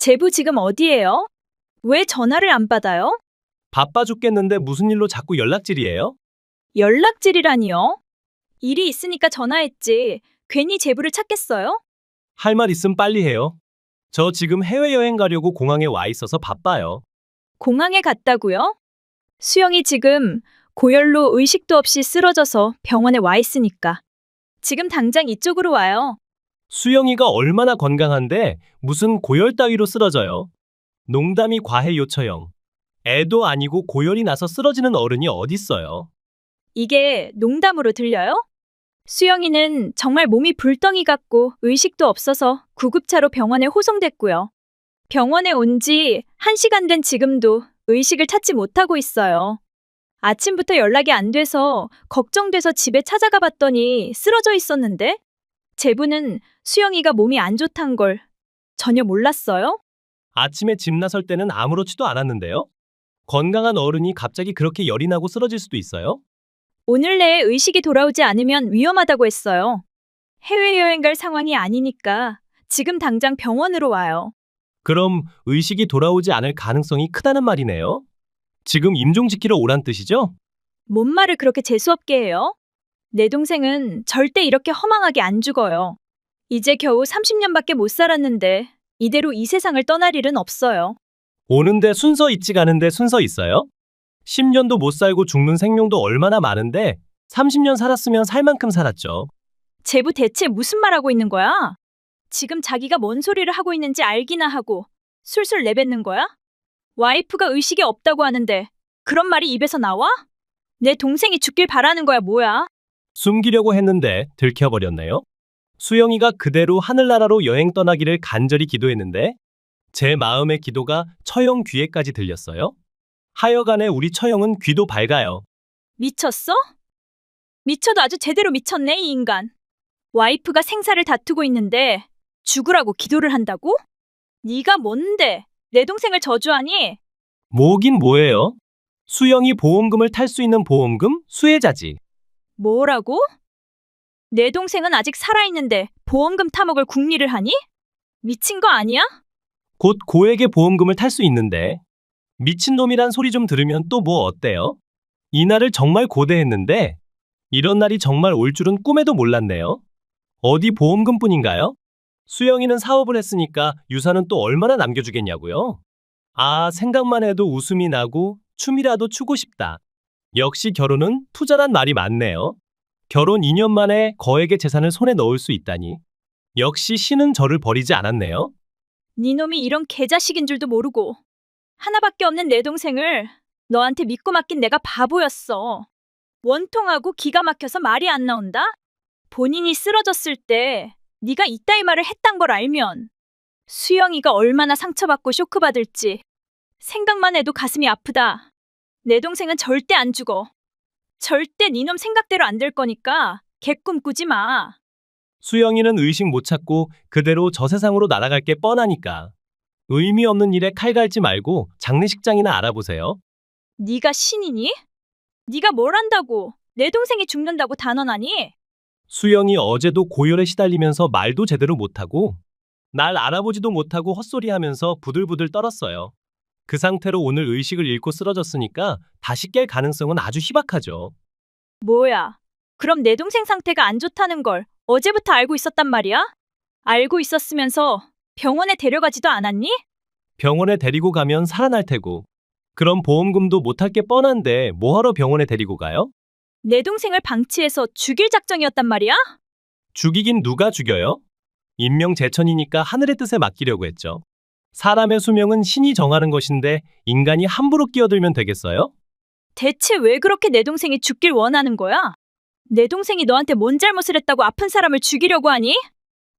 제부 지금 어디예요? 왜 전화를 안 받아요? 바빠 죽겠는데 무슨 일로 자꾸 연락질이에요? 연락질이라니요? 일이 있으니까 전화했지. 괜히 제부를 찾겠어요? 할 말 있으면 빨리 해요. 저 지금 해외여행 가려고 공항에 와 있어서 바빠요. 공항에 갔다고요? 수영이 지금 고열로 의식도 없이 쓰러져서 병원에 와 있으니까. 지금 당장 이쪽으로 와요. 수영이가 얼마나 건강한데 무슨 고열 따위로 쓰러져요. 농담이 과해 요처형. 애도 아니고 고열이 나서 쓰러지는 어른이 어딨어요. 이게 농담으로 들려요? 수영이는 정말 몸이 불덩이 같고 의식도 없어서 구급차로 병원에 호송됐고요. 병원에 온 지 1시간 된 지금도 의식을 찾지 못하고 있어요. 아침부터 연락이 안 돼서 걱정돼서 집에 찾아가 봤더니 쓰러져 있었는데 제부는 수영이가 몸이 안 좋단 걸 전혀 몰랐어요? 아침에 집 나설 때는 아무렇지도 않았는데요. 건강한 어른이 갑자기 그렇게 열이 나고 쓰러질 수도 있어요? 오늘 내에 의식이 돌아오지 않으면 위험하다고 했어요. 해외여행 갈 상황이 아니니까 지금 당장 병원으로 와요. 그럼 의식이 돌아오지 않을 가능성이 크다는 말이네요. 지금 임종 지키러 오란 뜻이죠? 뭔 말을 그렇게 재수없게 해요? 내 동생은 절대 이렇게 허망하게 안 죽어요. 이제 겨우 30년밖에 못 살았는데 이대로 이 세상을 떠날 일은 없어요. 오는데 순서 있지 가는데 순서 있어요? 10년도 못 살고 죽는 생명도 얼마나 많은데 30년 살았으면 살 만큼 살았죠. 제부 대체 무슨 말하고 있는 거야? 지금 자기가 뭔 소리를 하고 있는지 알기나 하고 술술 내뱉는 거야? 와이프가 의식이 없다고 하는데 그런 말이 입에서 나와? 내 동생이 죽길 바라는 거야 뭐야? 숨기려고 했는데 들켜버렸네요. 수영이가 그대로 하늘나라로 여행 떠나기를 간절히 기도했는데 제 마음의 기도가 처형 귀에까지 들렸어요. 하여간에 우리 처형은 귀도 밝아요. 미쳤어? 미쳐도 아주 제대로 미쳤네 이 인간. 와이프가 생사를 다투고 있는데 죽으라고 기도를 한다고? 네가 뭔데 내 동생을 저주하니? 뭐긴 뭐예요? 수영이 보험금을 탈 수 있는 보험금 수혜자지. 뭐라고? 내 동생은 아직 살아있는데 보험금 타먹을 궁리를 하니? 미친 거 아니야? 곧 고액의 보험금을 탈 수 있는데 미친놈이란 소리 좀 들으면 또 뭐 어때요? 이날을 정말 고대했는데 이런 날이 정말 올 줄은 꿈에도 몰랐네요. 어디 보험금뿐인가요? 수영이는 사업을 했으니까 유산은 또 얼마나 남겨주겠냐고요? 아, 생각만 해도 웃음이 나고 춤이라도 추고 싶다. 역시 결혼은 투자란 말이 많네요. 결혼 2년 만에 거액의 재산을 손에 넣을 수 있다니. 역시 신은 저를 버리지 않았네요. 네 놈이 이런 개자식인 줄도 모르고 하나밖에 없는 내 동생을 너한테 믿고 맡긴 내가 바보였어. 원통하고 기가 막혀서 말이 안 나온다? 본인이 쓰러졌을 때 네가 이따위 말을 했단 걸 알면 수영이가 얼마나 상처받고 쇼크받을지 생각만 해도 가슴이 아프다. 내 동생은 절대 안 죽어. 절대 네 놈 생각대로 안 될 거니까 개꿈 꾸지 마. 수영이는 의식 못 찾고 그대로 저 세상으로 날아갈 게 뻔하니까. 의미 없는 일에 칼 갈지 말고 장례식장이나 알아보세요. 네가 신이니? 네가 뭘 안다고 내 동생이 죽는다고 단언하니? 수영이 어제도 고열에 시달리면서 말도 제대로 못하고 날 알아보지도 못하고 헛소리하면서 부들부들 떨었어요. 그 상태로 오늘 의식을 잃고 쓰러졌으니까 다시 깰 가능성은 아주 희박하죠. 뭐야? 그럼 내 동생 상태가 안 좋다는 걸 어제부터 알고 있었단 말이야? 알고 있었으면서 병원에 데려가지도 않았니? 병원에 데리고 가면 살아날 테고. 그럼 보험금도 못할 게 뻔한데 뭐하러 병원에 데리고 가요? 내 동생을 방치해서 죽일 작정이었단 말이야? 죽이긴 누가 죽여요? 인명재천이니까 하늘의 뜻에 맡기려고 했죠. 사람의 수명은 신이 정하는 것인데 인간이 함부로 끼어들면 되겠어요? 대체 왜 그렇게 내 동생이 죽길 원하는 거야? 내 동생이 너한테 뭔 잘못을 했다고 아픈 사람을 죽이려고 하니?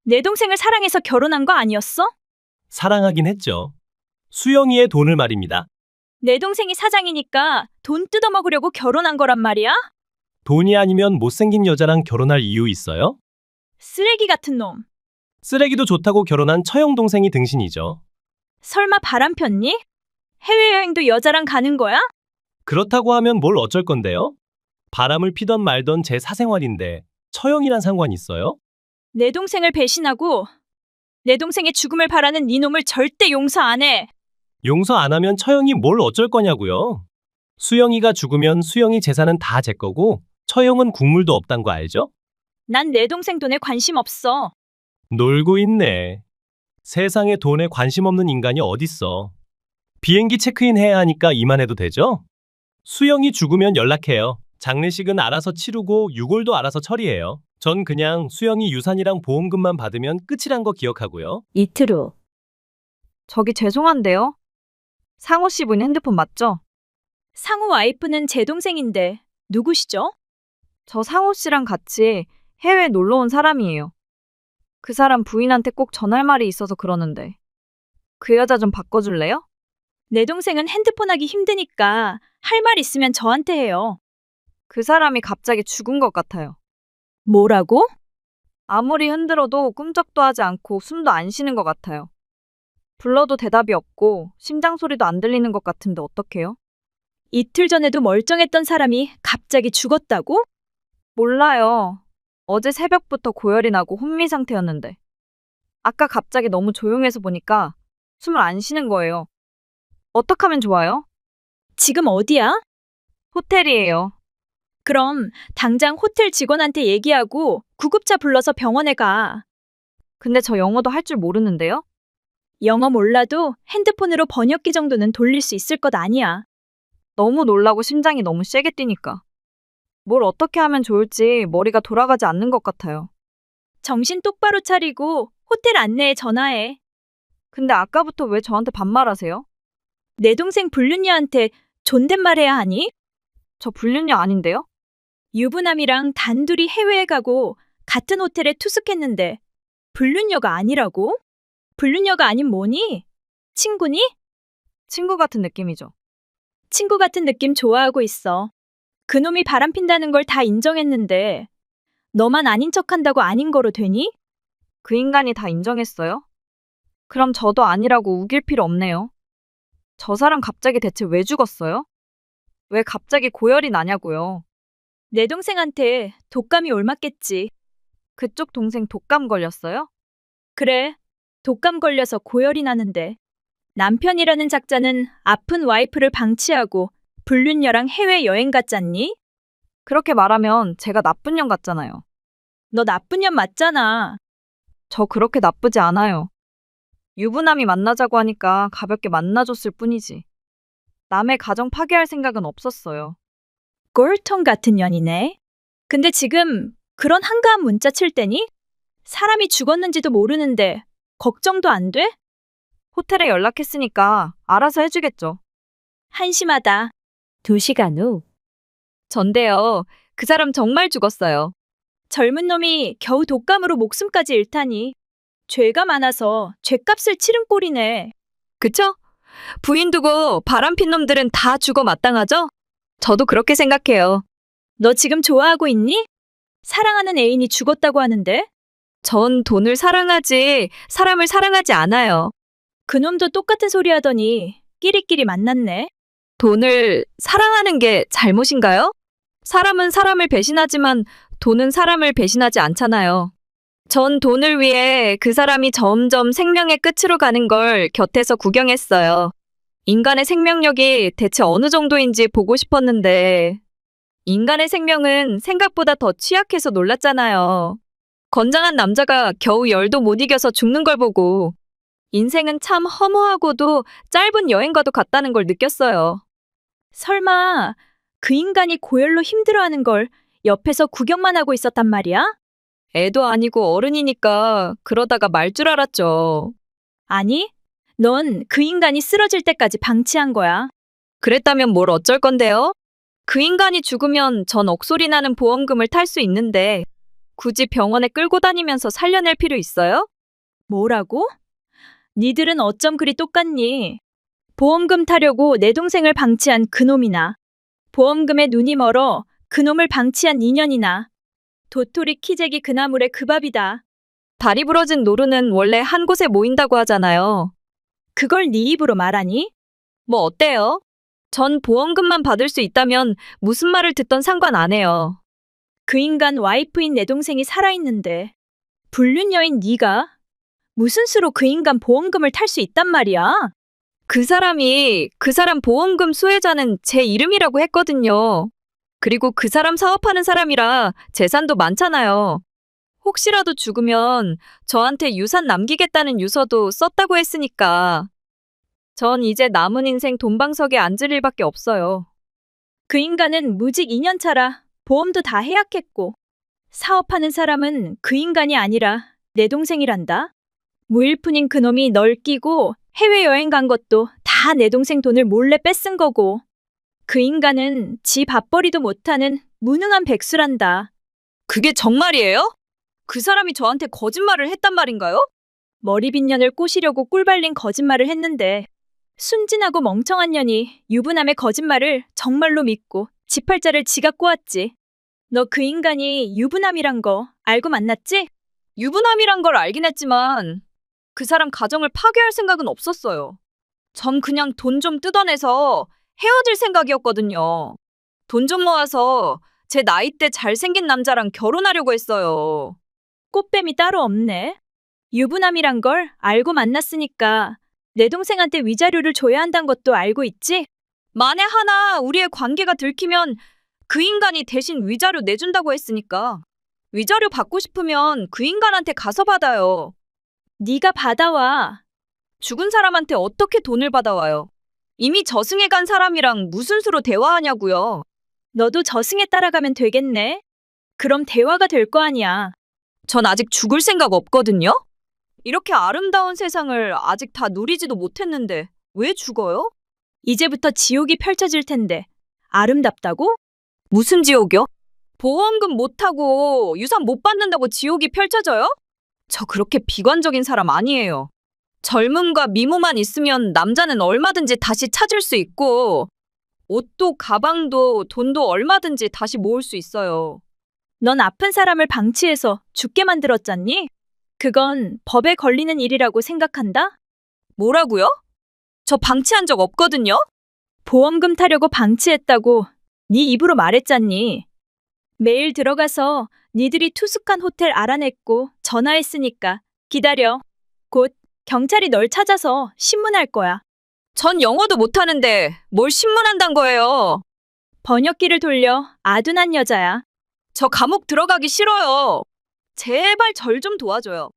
내 동생을 사랑해서 결혼한 거 아니었어? 사랑하긴 했죠. 수영이의 돈을 말입니다. 내 동생이 사장이니까 돈 뜯어먹으려고 결혼한 거란 말이야? 돈이 아니면 못생긴 여자랑 결혼할 이유 있어요? 쓰레기 같은 놈. 쓰레기도 좋다고 결혼한 처형 동생이 등신이죠. 설마 바람 폈니? 해외여행도 여자랑 가는 거야? 그렇다고 하면 뭘 어쩔 건데요? 바람을 피던 말던 제 사생활인데 처형이란 상관 있어요? 내 동생을 배신하고 내 동생의 죽음을 바라는 이놈을 절대 용서 안 해. 용서 안 하면 처형이 뭘 어쩔 거냐고요. 수영이가 죽으면 수영이 재산은 다 제 거고 처형은 국물도 없단 거 알죠? 난 내 동생 돈에 관심 없어. 놀고 있네. 세상에 돈에 관심 없는 인간이 어딨어. 비행기 체크인 해야 하니까 이만해도 되죠? 수영이 죽으면 연락해요. 장례식은 알아서 치르고 유골도 알아서 처리해요. 전 그냥 수영이 유산이랑 보험금만 받으면 끝이란 거 기억하고요. 이틀 후. 저기 죄송한데요. 상호 씨 분 핸드폰 맞죠? 상우 와이프는 제 동생인데 누구시죠? 저 상호 씨랑 같이 해외 놀러 온 사람이에요. 그 사람 부인한테 꼭 전할 말이 있어서 그러는데. 그 여자 좀 바꿔줄래요? 내 동생은 핸드폰 하기 힘드니까 할 말 있으면 저한테 해요. 그 사람이 갑자기 죽은 것 같아요. 뭐라고? 아무리 흔들어도 꿈쩍도 하지 않고 숨도 안 쉬는 것 같아요. 불러도 대답이 없고 심장 소리도 안 들리는 것 같은데 어떡해요? 이틀 전에도 멀쩡했던 사람이 갑자기 죽었다고? 몰라요. 어제 새벽부터 고열이 나고 혼미 상태였는데. 아까 갑자기 너무 조용해서 보니까 숨을 안 쉬는 거예요. 어떡하면 좋아요? 지금 어디야? 호텔이에요. 그럼 당장 호텔 직원한테 얘기하고 구급차 불러서 병원에 가. 근데 저 영어도 할 줄 모르는데요? 영어 몰라도 핸드폰으로 번역기 정도는 돌릴 수 있을 것 아니야. 너무 놀라고 심장이 너무 세게 뛰니까. 뭘 어떻게 하면 좋을지 머리가 돌아가지 않는 것 같아요. 정신 똑바로 차리고 호텔 안내에 전화해. 근데 아까부터 왜 저한테 반말하세요? 내 동생 불륜녀한테 존댓말해야 하니? 저 불륜녀 아닌데요? 유부남이랑 단둘이 해외에 가고 같은 호텔에 투숙했는데 불륜녀가 아니라고? 불륜녀가 아닌 뭐니? 친구니? 친구 같은 느낌이죠. 친구 같은 느낌 좋아하고 있어. 그놈이 바람핀다는 걸 다 인정했는데 너만 아닌 척한다고 아닌 거로 되니? 그 인간이 다 인정했어요? 그럼 저도 아니라고 우길 필요 없네요. 저 사람 갑자기 대체 왜 죽었어요? 왜 갑자기 고열이 나냐고요. 내 동생한테 독감이 옮았겠지. 그쪽 동생 독감 걸렸어요? 그래, 독감 걸려서 고열이 나는데 남편이라는 작자는 아픈 와이프를 방치하고 불륜녀랑 해외여행 갔잖니? 그렇게 말하면 제가 나쁜 년 같잖아요. 너 나쁜 년 맞잖아. 저 그렇게 나쁘지 않아요. 유부남이 만나자고 하니까 가볍게 만나줬을 뿐이지. 남의 가정 파괴할 생각은 없었어요. 꼴통 같은 년이네. 근데 지금 그런 한가한 문자 칠 때니? 사람이 죽었는지도 모르는데 걱정도 안 돼? 호텔에 연락했으니까 알아서 해주겠죠. 한심하다. 2시간 후. 전데요. 그 사람 정말 죽었어요. 젊은 놈이 겨우 독감으로 목숨까지 잃다니. 죄가 많아서 죄값을 치른 꼴이네. 그쵸? 부인 두고 바람핀 놈들은 다 죽어 마땅하죠? 저도 그렇게 생각해요. 너 지금 좋아하고 있니? 사랑하는 애인이 죽었다고 하는데? 전 돈을 사랑하지 사람을 사랑하지 않아요. 그놈도 똑같은 소리 하더니 끼리끼리 만났네. 돈을 사랑하는 게 잘못인가요? 사람은 사람을 배신하지만 돈은 사람을 배신하지 않잖아요. 전 돈을 위해 그 사람이 점점 생명의 끝으로 가는 걸 곁에서 구경했어요. 인간의 생명력이 대체 어느 정도인지 보고 싶었는데 인간의 생명은 생각보다 더 취약해서 놀랐잖아요. 건장한 남자가 겨우 열도 못 이겨서 죽는 걸 보고 인생은 참 허무하고도 짧은 여행과도 같다는 걸 느꼈어요. 설마 그 인간이 고열로 힘들어하는 걸 옆에서 구경만 하고 있었단 말이야? 애도 아니고 어른이니까 그러다가 말 줄 알았죠. 아니, 넌 그 인간이 쓰러질 때까지 방치한 거야. 그랬다면 뭘 어쩔 건데요? 그 인간이 죽으면 전 억소리 나는 보험금을 탈 수 있는데 굳이 병원에 끌고 다니면서 살려낼 필요 있어요? 뭐라고? 니들은 어쩜 그리 똑같니? 보험금 타려고 내 동생을 방치한 그놈이나 보험금에 눈이 멀어 그놈을 방치한 인연이나 도토리 키재기 그나물의 그 밥이다. 다리 부러진 노루는 원래 한 곳에 모인다고 하잖아요. 그걸 네 입으로 말하니? 뭐 어때요? 전 보험금만 받을 수 있다면 무슨 말을 듣던 상관 안 해요. 그 인간 와이프인 내 동생이 살아있는데 불륜 여인 네가 무슨 수로 그 인간 보험금을 탈 수 있단 말이야? 그 사람 보험금 수혜자는 제 이름이라고 했거든요. 그리고 그 사람 사업하는 사람이라 재산도 많잖아요. 혹시라도 죽으면 저한테 유산 남기겠다는 유서도 썼다고 했으니까. 전 이제 남은 인생 돈방석에 앉을 일밖에 없어요. 그 인간은 무직 2년 차라 보험도 다 해약했고, 사업하는 사람은 그 인간이 아니라 내 동생이란다. 무일푼인 그놈이 널 끼고 해외여행 간 것도 다 내 동생 돈을 몰래 뺏은 거고, 그 인간은 지 밥벌이도 못하는 무능한 백수란다. 그게 정말이에요? 그 사람이 저한테 거짓말을 했단 말인가요? 머리빗년을 꼬시려고 꿀발린 거짓말을 했는데, 순진하고 멍청한 년이 유부남의 거짓말을 정말로 믿고 지팔자를 지가 꼬았지. 너 그 인간이 유부남이란 거 알고 만났지? 유부남이란 걸 알긴 했지만 그 사람 가정을 파괴할 생각은 없었어요. 전 그냥 돈 좀 뜯어내서 헤어질 생각이었거든요. 돈 좀 모아서 제 나이 때 잘생긴 남자랑 결혼하려고 했어요. 꽃뱀이 따로 없네. 유부남이란 걸 알고 만났으니까 내 동생한테 위자료를 줘야 한다는 것도 알고 있지? 만에 하나 우리의 관계가 들키면 그 인간이 대신 위자료 내준다고 했으니까. 위자료 받고 싶으면 그 인간한테 가서 받아요. 네가 받아와. 죽은 사람한테 어떻게 돈을 받아와요? 이미 저승에 간 사람이랑 무슨 수로 대화하냐고요. 너도 저승에 따라가면 되겠네. 그럼 대화가 될 거 아니야. 전 아직 죽을 생각 없거든요? 이렇게 아름다운 세상을 아직 다 누리지도 못했는데 왜 죽어요? 이제부터 지옥이 펼쳐질 텐데 아름답다고? 무슨 지옥이요? 보험금 못 타고 유산 못 받는다고 지옥이 펼쳐져요? 저 그렇게 비관적인 사람 아니에요. 젊음과 미모만 있으면 남자는 얼마든지 다시 찾을 수 있고 옷도 가방도 돈도 얼마든지 다시 모을 수 있어요. 넌 아픈 사람을 방치해서 죽게 만들었잖니? 그건 법에 걸리는 일이라고 생각한다? 뭐라고요? 저 방치한 적 없거든요? 보험금 타려고 방치했다고 네 입으로 말했잖니. 매일 들어가서 니들이 투숙한 호텔 알아냈고 전화했으니까 기다려. 곧 경찰이 널 찾아서 신문할 거야. 전 영어도 못하는데 뭘 신문한단 거예요. 번역기를 돌려 아둔한 여자야. 저 감옥 들어가기 싫어요. 제발 절 좀 도와줘요.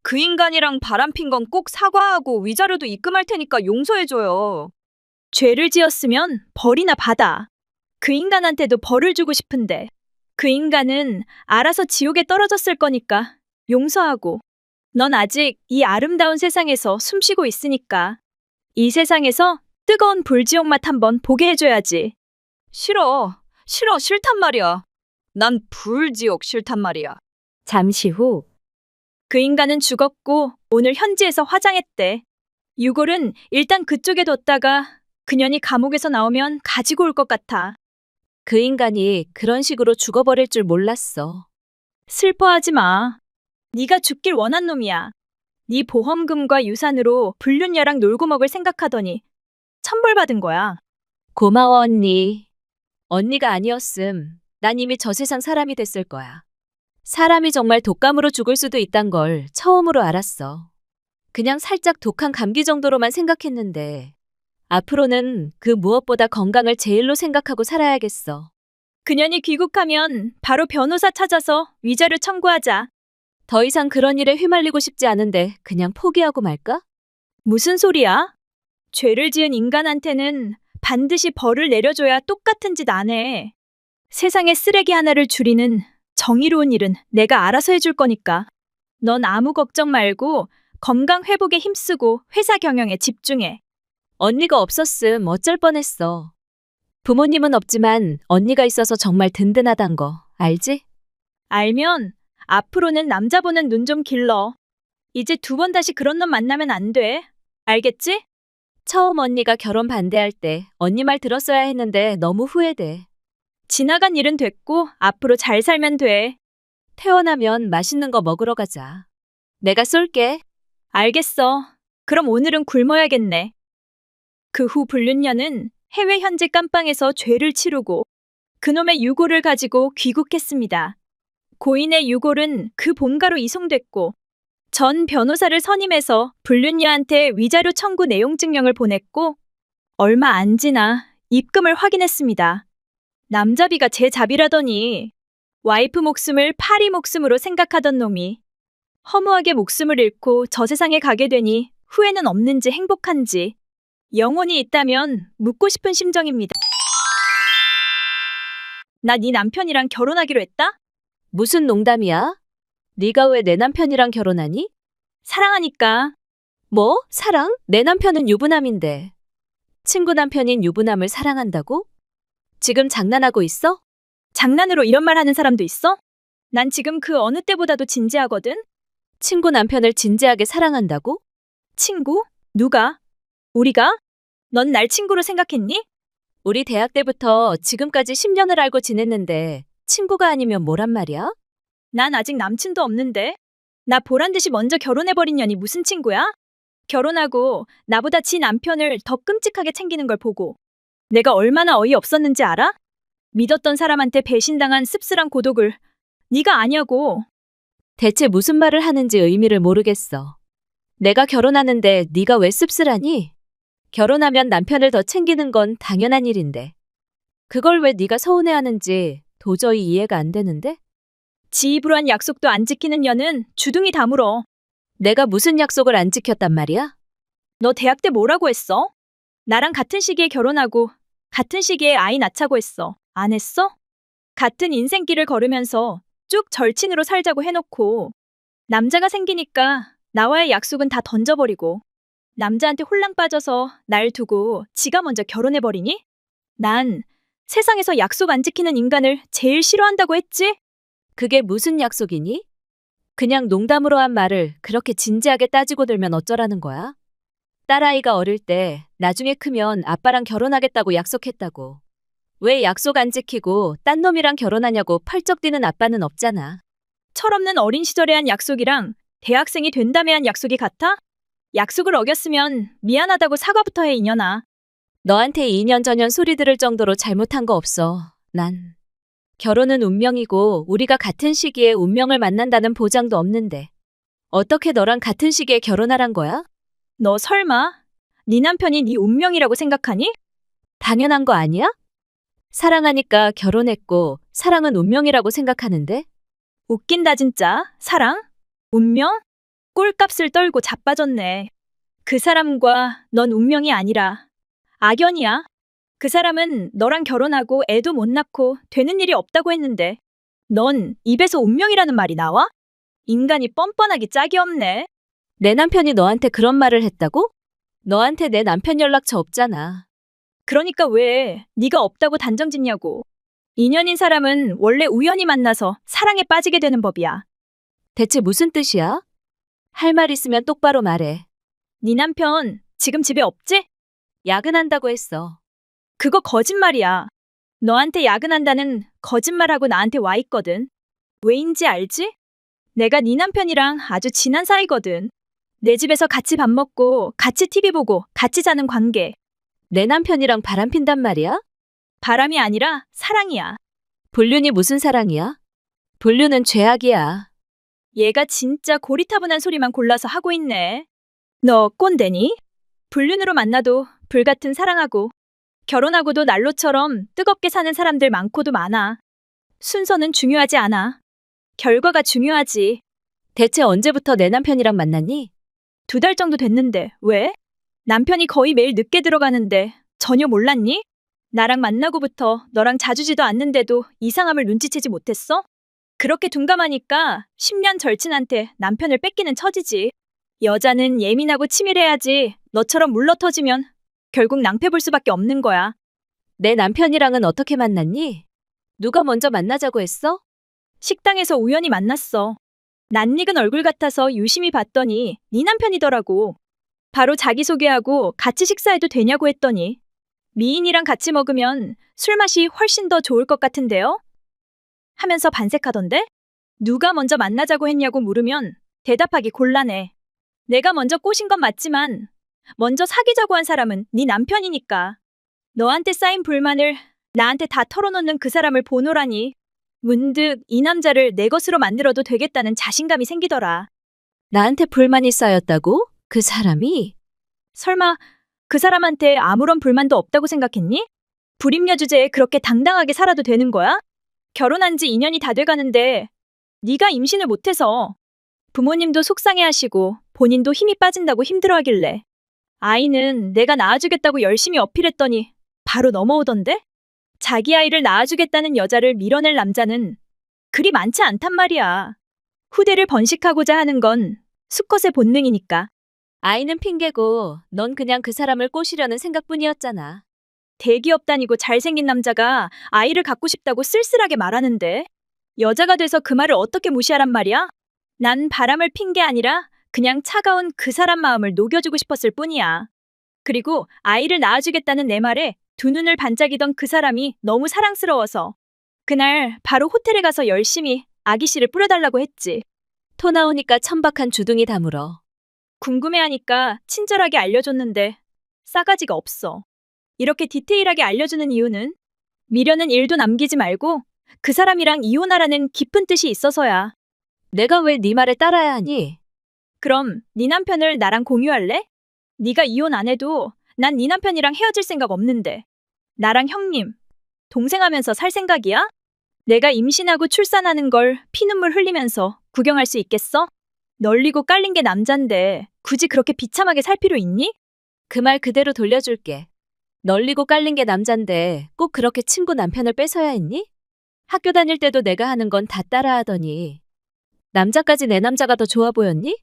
그 인간이랑 바람핀 건 꼭 사과하고 위자료도 입금할 테니까 용서해줘요. 죄를 지었으면 벌이나 받아. 그 인간한테도 벌을 주고 싶은데 그 인간은 알아서 지옥에 떨어졌을 거니까 용서하고, 넌 아직 이 아름다운 세상에서 숨쉬고 있으니까 이 세상에서 뜨거운 불지옥 맛 한번 보게 해줘야지. 싫단 말이야. 난 불지옥 싫단 말이야. 잠시 후 그 인간은 죽었고 오늘 현지에서 화장했대. 유골은 일단 그쪽에 뒀다가 그년이 감옥에서 나오면 가지고 올 것 같아. 그 인간이 그런 식으로 죽어버릴 줄 몰랐어. 슬퍼하지 마. 네가 죽길 원한 놈이야. 네 보험금과 유산으로 불륜녀랑 놀고 먹을 생각하더니 천벌받은 거야. 고마워 언니. 언니가 아니었음 난 이미 저 세상 사람이 됐을 거야. 사람이 정말 독감으로 죽을 수도 있단 걸 처음으로 알았어. 그냥 살짝 독한 감기 정도로만 생각했는데 앞으로는 그 무엇보다 건강을 제일로 생각하고 살아야겠어. 그년이 귀국하면 바로 변호사 찾아서 위자료 청구하자. 더 이상 그런 일에 휘말리고 싶지 않은데 그냥 포기하고 말까? 무슨 소리야? 죄를 지은 인간한테는 반드시 벌을 내려줘야 똑같은 짓 안 해. 세상에 쓰레기 하나를 줄이는 정의로운 일은 내가 알아서 해줄 거니까. 넌 아무 걱정 말고 건강 회복에 힘쓰고 회사 경영에 집중해. 언니가 없었음 어쩔 뻔했어. 부모님은 없지만 언니가 있어서 정말 든든하단 거 알지? 알면 앞으로는 남자 보는 눈 좀 길러. 이제 두 번 다시 그런 놈 만나면 안 돼. 알겠지? 처음 언니가 결혼 반대할 때 언니 말 들었어야 했는데 너무 후회돼. 지나간 일은 됐고 앞으로 잘 살면 돼. 퇴원하면 맛있는 거 먹으러 가자. 내가 쏠게. 알겠어. 그럼 오늘은 굶어야겠네. 그 후 불륜녀는 해외 현지 깜빵에서 죄를 치르고 그놈의 유골을 가지고 귀국했습니다. 고인의 유골은 그 본가로 이송됐고 전 변호사를 선임해서 불륜녀한테 위자료 청구 내용 증명을 보냈고 얼마 안 지나 입금을 확인했습니다. 남자비가 제 잡이라더니 와이프 목숨을 파리 목숨으로 생각하던 놈이 허무하게 목숨을 잃고 저 세상에 가게 되니 후회는 없는지 행복한지 영혼이 있다면 묻고 싶은 심정입니다. 나 네 남편이랑 결혼하기로 했다? 무슨 농담이야? 네가 왜 내 남편이랑 결혼하니? 사랑하니까. 뭐? 사랑? 내 남편은 유부남인데. 친구 남편인 유부남을 사랑한다고? 지금 장난하고 있어? 장난으로 이런 말 하는 사람도 있어? 난 지금 그 어느 때보다도 진지하거든? 친구 남편을 진지하게 사랑한다고? 친구? 누가? 우리가? 넌 날 친구로 생각했니? 우리 대학 때부터 지금까지 10년을 알고 지냈는데 친구가 아니면 뭐란 말이야? 난 아직 남친도 없는데. 나 보란 듯이 먼저 결혼해버린 년이 무슨 친구야? 결혼하고 나보다 지 남편을 더 끔찍하게 챙기는 걸 보고 내가 얼마나 어이없었는지 알아? 믿었던 사람한테 배신당한 씁쓸한 고독을 네가 아냐고. 대체 무슨 말을 하는지 의미를 모르겠어. 내가 결혼하는데 네가 왜 씁쓸하니? 결혼하면 남편을 더 챙기는 건 당연한 일인데. 그걸 왜 네가 서운해하는지 도저히 이해가 안 되는데? 지 입으로 한 약속도 안 지키는 년은 주둥이 다물어. 내가 무슨 약속을 안 지켰단 말이야? 너 대학 때 뭐라고 했어? 나랑 같은 시기에 결혼하고 같은 시기에 아이 낳자고 했어. 안 했어? 같은 인생길을 걸으면서 쭉 절친으로 살자고 해놓고 남자가 생기니까 나와의 약속은 다 던져버리고 남자한테 홀랑 빠져서 날 두고 지가 먼저 결혼해버리니? 난 세상에서 약속 안 지키는 인간을 제일 싫어한다고 했지? 그게 무슨 약속이니? 그냥 농담으로 한 말을 그렇게 진지하게 따지고 들면 어쩌라는 거야? 딸아이가 어릴 때 나중에 크면 아빠랑 결혼하겠다고 약속했다고. 왜 약속 안 지키고 딴 놈이랑 결혼하냐고 펄쩍 뛰는 아빠는 없잖아. 철없는 어린 시절에 한 약속이랑 대학생이 된 다음에 한 약속이 같아? 약속을 어겼으면 미안하다고 사과부터 해, 이년아. 너한테 2년 전년 소리 들을 정도로 잘못한 거 없어. 난. 결혼은 운명이고 우리가 같은 시기에 운명을 만난다는 보장도 없는데. 어떻게 너랑 같은 시기에 결혼하란 거야? 너 설마 네 남편이 네 운명이라고 생각하니? 당연한 거 아니야? 사랑하니까 결혼했고 사랑은 운명이라고 생각하는데? 웃긴다 진짜. 사랑? 운명? 꼴값을 떨고 자빠졌네. 그 사람과 넌 운명이 아니라 악연이야. 그 사람은 너랑 결혼하고 애도 못 낳고 되는 일이 없다고 했는데 넌 입에서 운명이라는 말이 나와? 인간이 뻔뻔하기 짝이 없네. 내 남편이 너한테 그런 말을 했다고? 너한테 내 남편 연락처 없잖아. 그러니까 왜 네가 없다고 단정짓냐고. 인연인 사람은 원래 우연히 만나서 사랑에 빠지게 되는 법이야. 대체 무슨 뜻이야? 할 말 있으면 똑바로 말해. 네 남편 지금 집에 없지? 야근한다고 했어. 그거 거짓말이야. 너한테 야근한다는 거짓말하고 나한테 와 있거든. 왜인지 알지? 내가 네 남편이랑 아주 친한 사이거든. 내 집에서 같이 밥 먹고 같이 TV 보고 같이 자는 관계. 내 남편이랑 바람핀단 말이야? 바람이 아니라 사랑이야. 불륜이 무슨 사랑이야? 불륜은 죄악이야. 얘가 진짜 고리타분한 소리만 골라서 하고 있네. 너 꼰대니? 불륜으로 만나도 불같은 사랑하고 결혼하고도 난로처럼 뜨겁게 사는 사람들 많고도 많아. 순서는 중요하지 않아. 결과가 중요하지. 대체 언제부터 내 남편이랑 만났니? 2달 정도 됐는데 왜? 남편이 거의 매일 늦게 들어가는데 전혀 몰랐니? 나랑 만나고부터 너랑 자주지도 않는데도 이상함을 눈치채지 못했어? 그렇게 둔감하니까 10년 절친한테 남편을 뺏기는 처지지. 여자는 예민하고 치밀해야지 너처럼 물러터지면 결국 낭패 볼 수밖에 없는 거야. 내 남편이랑은 어떻게 만났니? 누가 먼저 만나자고 했어? 식당에서 우연히 만났어. 낯익은 얼굴 같아서 유심히 봤더니 네 남편이더라고. 바로 자기소개하고 같이 식사해도 되냐고 했더니 미인이랑 같이 먹으면 술 맛이 훨씬 더 좋을 것 같은데요? 하면서 반색하던데? 누가 먼저 만나자고 했냐고 물으면 대답하기 곤란해. 내가 먼저 꼬신 건 맞지만 먼저 사귀자고 한 사람은 네 남편이니까. 너한테 쌓인 불만을 나한테 다 털어놓는 그 사람을 보노라니 문득 이 남자를 내 것으로 만들어도 되겠다는 자신감이 생기더라. 나한테 불만이 쌓였다고? 그 사람이? 설마 그 사람한테 아무런 불만도 없다고 생각했니? 불임녀 주제에 그렇게 당당하게 살아도 되는 거야? 결혼한 지 2년이 다 돼가는데 네가 임신을 못해서 부모님도 속상해하시고 본인도 힘이 빠진다고 힘들어하길래 아이는 내가 낳아주겠다고 열심히 어필했더니 바로 넘어오던데? 자기 아이를 낳아주겠다는 여자를 밀어낼 남자는 그리 많지 않단 말이야. 후대를 번식하고자 하는 건 수컷의 본능이니까. 아이는 핑계고 넌 그냥 그 사람을 꼬시려는 생각뿐이었잖아. 대기업 다니고 잘생긴 남자가 아이를 갖고 싶다고 쓸쓸하게 말하는데 여자가 돼서 그 말을 어떻게 무시하란 말이야? 난 바람을 핀 게 아니라 그냥 차가운 그 사람 마음을 녹여주고 싶었을 뿐이야. 그리고 아이를 낳아주겠다는 내 말에 두 눈을 반짝이던 그 사람이 너무 사랑스러워서 그날 바로 호텔에 가서 열심히 아기 씨를 뿌려달라고 했지. 토 나오니까 천박한 주둥이 다물어. 궁금해하니까 친절하게 알려줬는데 싸가지가 없어. 이렇게 디테일하게 알려주는 이유는 미련은 일도 남기지 말고 그 사람이랑 이혼하라는 깊은 뜻이 있어서야. 내가 왜 네 말을 따라야 하니? 그럼 네 남편을 나랑 공유할래? 네가 이혼 안 해도 난 네 남편이랑 헤어질 생각 없는데. 나랑 형님, 동생 하면서 살 생각이야? 내가 임신하고 출산하는 걸 피눈물 흘리면서 구경할 수 있겠어? 널리고 깔린 게 남잔데 굳이 그렇게 비참하게 살 필요 있니? 그 말 그대로 돌려줄게. 널리고 깔린 게 남잔데 꼭 그렇게 친구 남편을 뺏어야 했니? 학교 다닐 때도 내가 하는 건 다 따라하더니 남자까지 내 남자가 더 좋아 보였니?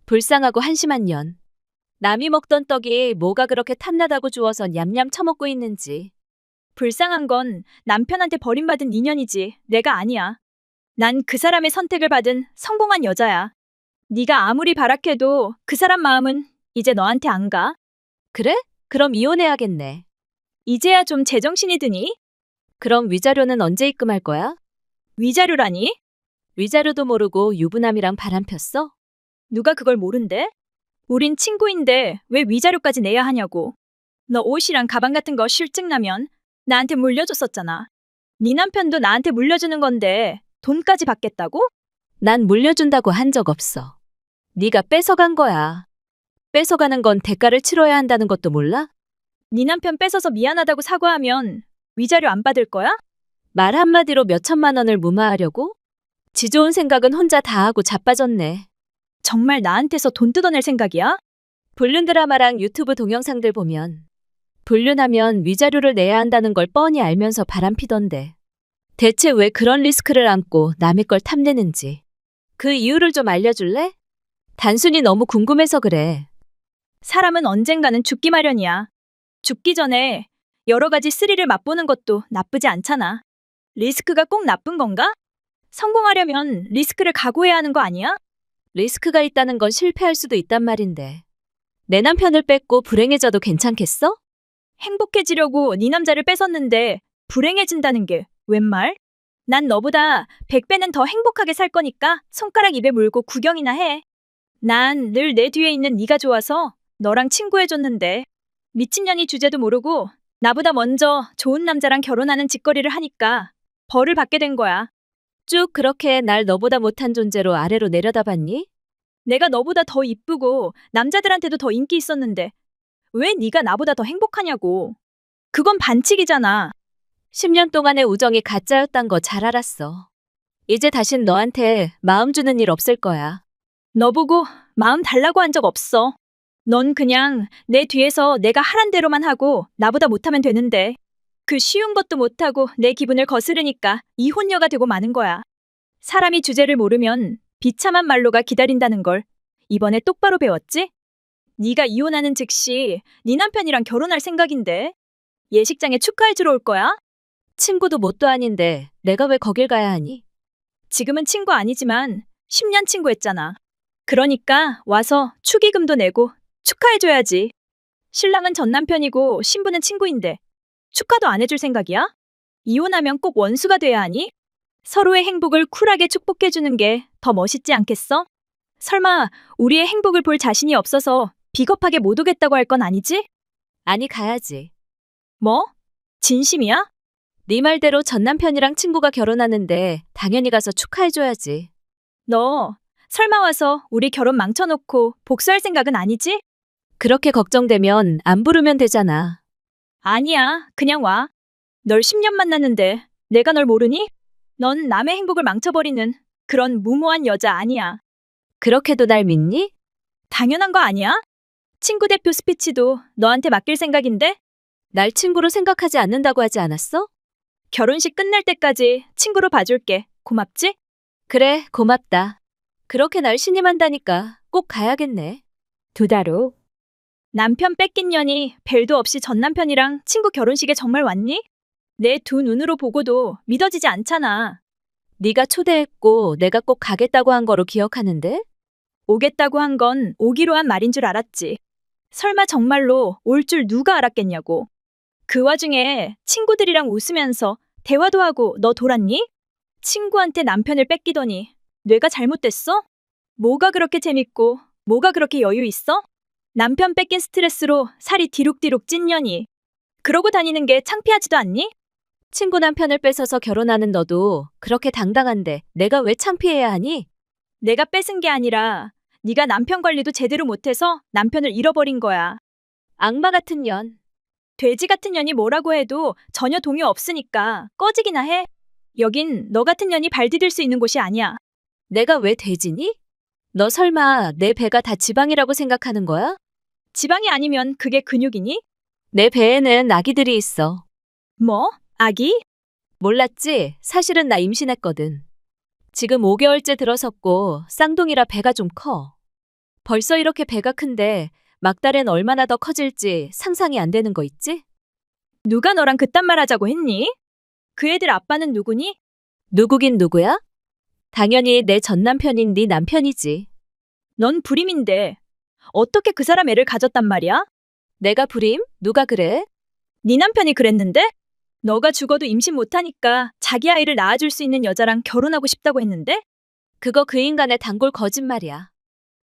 불쌍하고 한심한 년. 남이 먹던 떡이 뭐가 그렇게 탐나다고 주워서 냠냠 처먹고 있는지. 불쌍한 건 남편한테 버림받은 인연이지 내가 아니야. 난 그 사람의 선택을 받은 성공한 여자야. 네가 아무리 바락해도 그 사람 마음은 이제 너한테 안 가. 그래? 그럼 이혼해야겠네. 이제야 좀 제정신이 드니? 그럼 위자료는 언제 입금할 거야? 위자료라니? 위자료도 모르고 유부남이랑 바람 폈어? 누가 그걸 모른대? 우린 친구인데 왜 위자료까지 내야 하냐고. 너 옷이랑 가방 같은 거 실증 나면 나한테 물려줬었잖아. 네 남편도 나한테 물려주는 건데 돈까지 받겠다고? 난 물려준다고 한 적 없어. 네가 뺏어간 거야. 뺏어가는 건 대가를 치러야 한다는 것도 몰라? 네 남편 뺏어서 미안하다고 사과하면 위자료 안 받을 거야? 말 한마디로 몇 천만 원을 무마하려고? 지 좋은 생각은 혼자 다 하고 자빠졌네. 정말 나한테서 돈 뜯어낼 생각이야? 불륜 드라마랑 유튜브 동영상들 보면 불륜하면 위자료를 내야 한다는 걸 뻔히 알면서 바람피던데. 대체 왜 그런 리스크를 안고 남의 걸 탐내는지. 그 이유를 좀 알려줄래? 단순히 너무 궁금해서 그래. 사람은 언젠가는 죽기 마련이야. 죽기 전에 여러 가지 스릴을 맛보는 것도 나쁘지 않잖아. 리스크가 꼭 나쁜 건가? 성공하려면 리스크를 각오해야 하는 거 아니야? 리스크가 있다는 건 실패할 수도 있단 말인데. 내 남편을 뺏고 불행해져도 괜찮겠어? 행복해지려고 네 남자를 뺏었는데 불행해진다는 게 웬 말? 난 너보다 100배는 더 행복하게 살 거니까 손가락 입에 물고 구경이나 해. 난 늘 내 뒤에 있는 네가 좋아서 너랑 친구해줬는데 미친년이 주제도 모르고 나보다 먼저 좋은 남자랑 결혼하는 짓거리를 하니까 벌을 받게 된 거야. 쭉 그렇게 날 너보다 못한 존재로 아래로 내려다봤니? 내가 너보다 더 이쁘고 남자들한테도 더 인기 있었는데 왜 네가 나보다 더 행복하냐고. 그건 반칙이잖아. 10년 동안의 우정이 가짜였단 거 잘 알았어. 이제 다신 너한테 마음 주는 일 없을 거야. 너 보고 마음 달라고 한 적 없어. 넌 그냥 내 뒤에서 내가 하란 대로만 하고 나보다 못하면 되는데 그 쉬운 것도 못하고 내 기분을 거스르니까 이혼녀가 되고 마는 거야. 사람이 주제를 모르면 비참한 말로가 기다린다는 걸 이번에 똑바로 배웠지? 네가 이혼하는 즉시 네 남편이랑 결혼할 생각인데 예식장에 축하해 주러 올 거야? 친구도 뭣도 아닌데 내가 왜 거길 가야 하니? 지금은 친구 아니지만 10년 친구했잖아. 그러니까 와서 축의금도 내고 축하해줘야지. 신랑은 전 남편이고 신부는 친구인데 축하도 안 해줄 생각이야? 이혼하면 꼭 원수가 돼야 하니? 서로의 행복을 쿨하게 축복해주는 게 더 멋있지 않겠어? 설마 우리의 행복을 볼 자신이 없어서 비겁하게 못 오겠다고 할 건 아니지? 아니 가야지. 뭐? 진심이야? 네 말대로 전 남편이랑 친구가 결혼하는데 당연히 가서 축하해줘야지. 너 설마 와서 우리 결혼 망쳐놓고 복수할 생각은 아니지? 그렇게 걱정되면 안 부르면 되잖아. 아니야, 그냥 와. 널 10년 만났는데 내가 널 모르니? 넌 남의 행복을 망쳐버리는 그런 무모한 여자 아니야. 그렇게도 날 믿니? 당연한 거 아니야? 친구 대표 스피치도 너한테 맡길 생각인데? 날 친구로 생각하지 않는다고 하지 않았어? 결혼식 끝날 때까지 친구로 봐줄게. 고맙지? 그래, 고맙다. 그렇게 날 신임한다니까 꼭 가야겠네. 2달 후. 남편 뺏긴 년이 벨도 없이 전 남편이랑 친구 결혼식에 정말 왔니? 내 두 눈으로 보고도 믿어지지 않잖아. 네가 초대했고 내가 꼭 가겠다고 한 거로 기억하는데? 오겠다고 한 건 오기로 한 말인 줄 알았지. 설마 정말로 올 줄 누가 알았겠냐고. 그 와중에 친구들이랑 웃으면서 대화도 하고 너 돌았니? 친구한테 남편을 뺏기더니 뇌가 잘못됐어? 뭐가 그렇게 재밌고 뭐가 그렇게 여유 있어? 남편 뺏긴 스트레스로 살이 디룩디룩 찐 년이. 그러고 다니는 게 창피하지도 않니? 친구 남편을 뺏어서 결혼하는 너도 그렇게 당당한데 내가 왜 창피해야 하니? 내가 뺏은 게 아니라 네가 남편 관리도 제대로 못해서 남편을 잃어버린 거야. 악마 같은 년. 돼지 같은 년이 뭐라고 해도 전혀 동요 없으니까 꺼지기나 해. 여긴 너 같은 년이 발 디딜 수 있는 곳이 아니야. 내가 왜 돼지니? 너 설마 내 배가 다 지방이라고 생각하는 거야? 지방이 아니면 그게 근육이니? 내 배에는 아기들이 있어. 뭐? 아기? 몰랐지? 사실은 나 임신했거든. 지금 5개월째 들어섰고 쌍둥이라 배가 좀 커. 벌써 이렇게 배가 큰데 막달엔 얼마나 더 커질지 상상이 안 되는 거 있지? 누가 너랑 그딴 말 하자고 했니? 그 애들 아빠는 누구니? 누구긴 누구야? 당연히 내 전 남편인 네 남편이지. 넌 불임인데 어떻게 그 사람 애를 가졌단 말이야? 내가 불임? 누가 그래? 네 남편이 그랬는데? 너가 죽어도 임신 못하니까 자기 아이를 낳아줄 수 있는 여자랑 결혼하고 싶다고 했는데? 그거 그 인간의 단골 거짓말이야.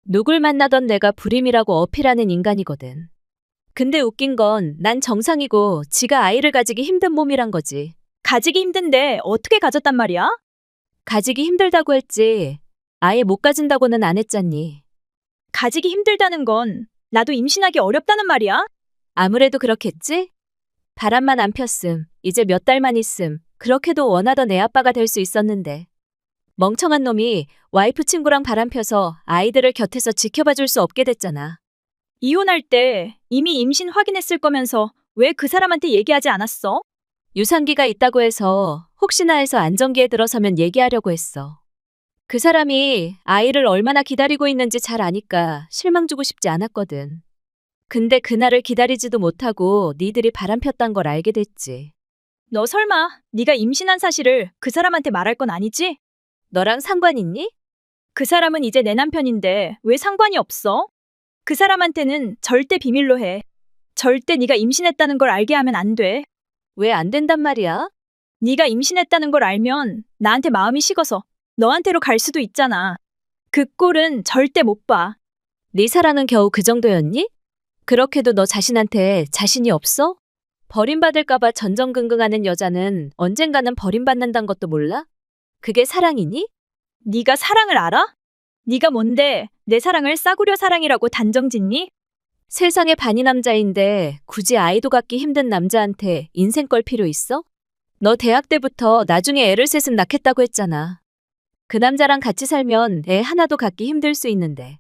누굴 만나던 내가 불임이라고 어필하는 인간이거든. 근데 웃긴 건 난 정상이고 지가 아이를 가지기 힘든 몸이란 거지. 가지기 힘든데 어떻게 가졌단 말이야? 가지기 힘들다고 했지. 아예 못 가진다고는 안 했잖니. 가지기 힘들다는 건 나도 임신하기 어렵다는 말이야? 아무래도 그렇겠지? 바람만 안 폈음. 이제 몇 달만 있음. 그렇게도 원하던 애 아빠가 될 수 있었는데. 멍청한 놈이 와이프 친구랑 바람 펴서 아이들을 곁에서 지켜봐 줄 수 없게 됐잖아. 이혼할 때 이미 임신 확인했을 거면서 왜 그 사람한테 얘기하지 않았어? 유산기가 있다고 해서 혹시나 해서 안정기에 들어서면 얘기하려고 했어. 그 사람이 아이를 얼마나 기다리고 있는지 잘 아니까 실망 주고 싶지 않았거든. 근데 그날을 기다리지도 못하고 니들이 바람 폈단 걸 알게 됐지. 너 설마 네가 임신한 사실을 그 사람한테 말할 건 아니지? 너랑 상관 있니? 그 사람은 이제 내 남편인데 왜 상관이 없어? 그 사람한테는 절대 비밀로 해. 절대 네가 임신했다는 걸 알게 하면 안 돼. 왜 안 된단 말이야? 네가 임신했다는 걸 알면 나한테 마음이 식어서 너한테로 갈 수도 있잖아. 그 꼴은 절대 못 봐. 네 사랑은 겨우 그 정도였니? 그렇게도 너 자신한테 자신이 없어? 버림받을까봐 전전긍긍하는 여자는 언젠가는 버림받는다는 것도 몰라? 그게 사랑이니? 네가 사랑을 알아? 네가 뭔데 내 사랑을 싸구려 사랑이라고 단정짓니? 세상에 반이 남자인데 굳이 아이도 갖기 힘든 남자한테 인생 걸 필요 있어? 너 대학 때부터 나중에 애를 셋은 낳겠다고 했잖아. 그 남자랑 같이 살면 애 하나도 갖기 힘들 수 있는데.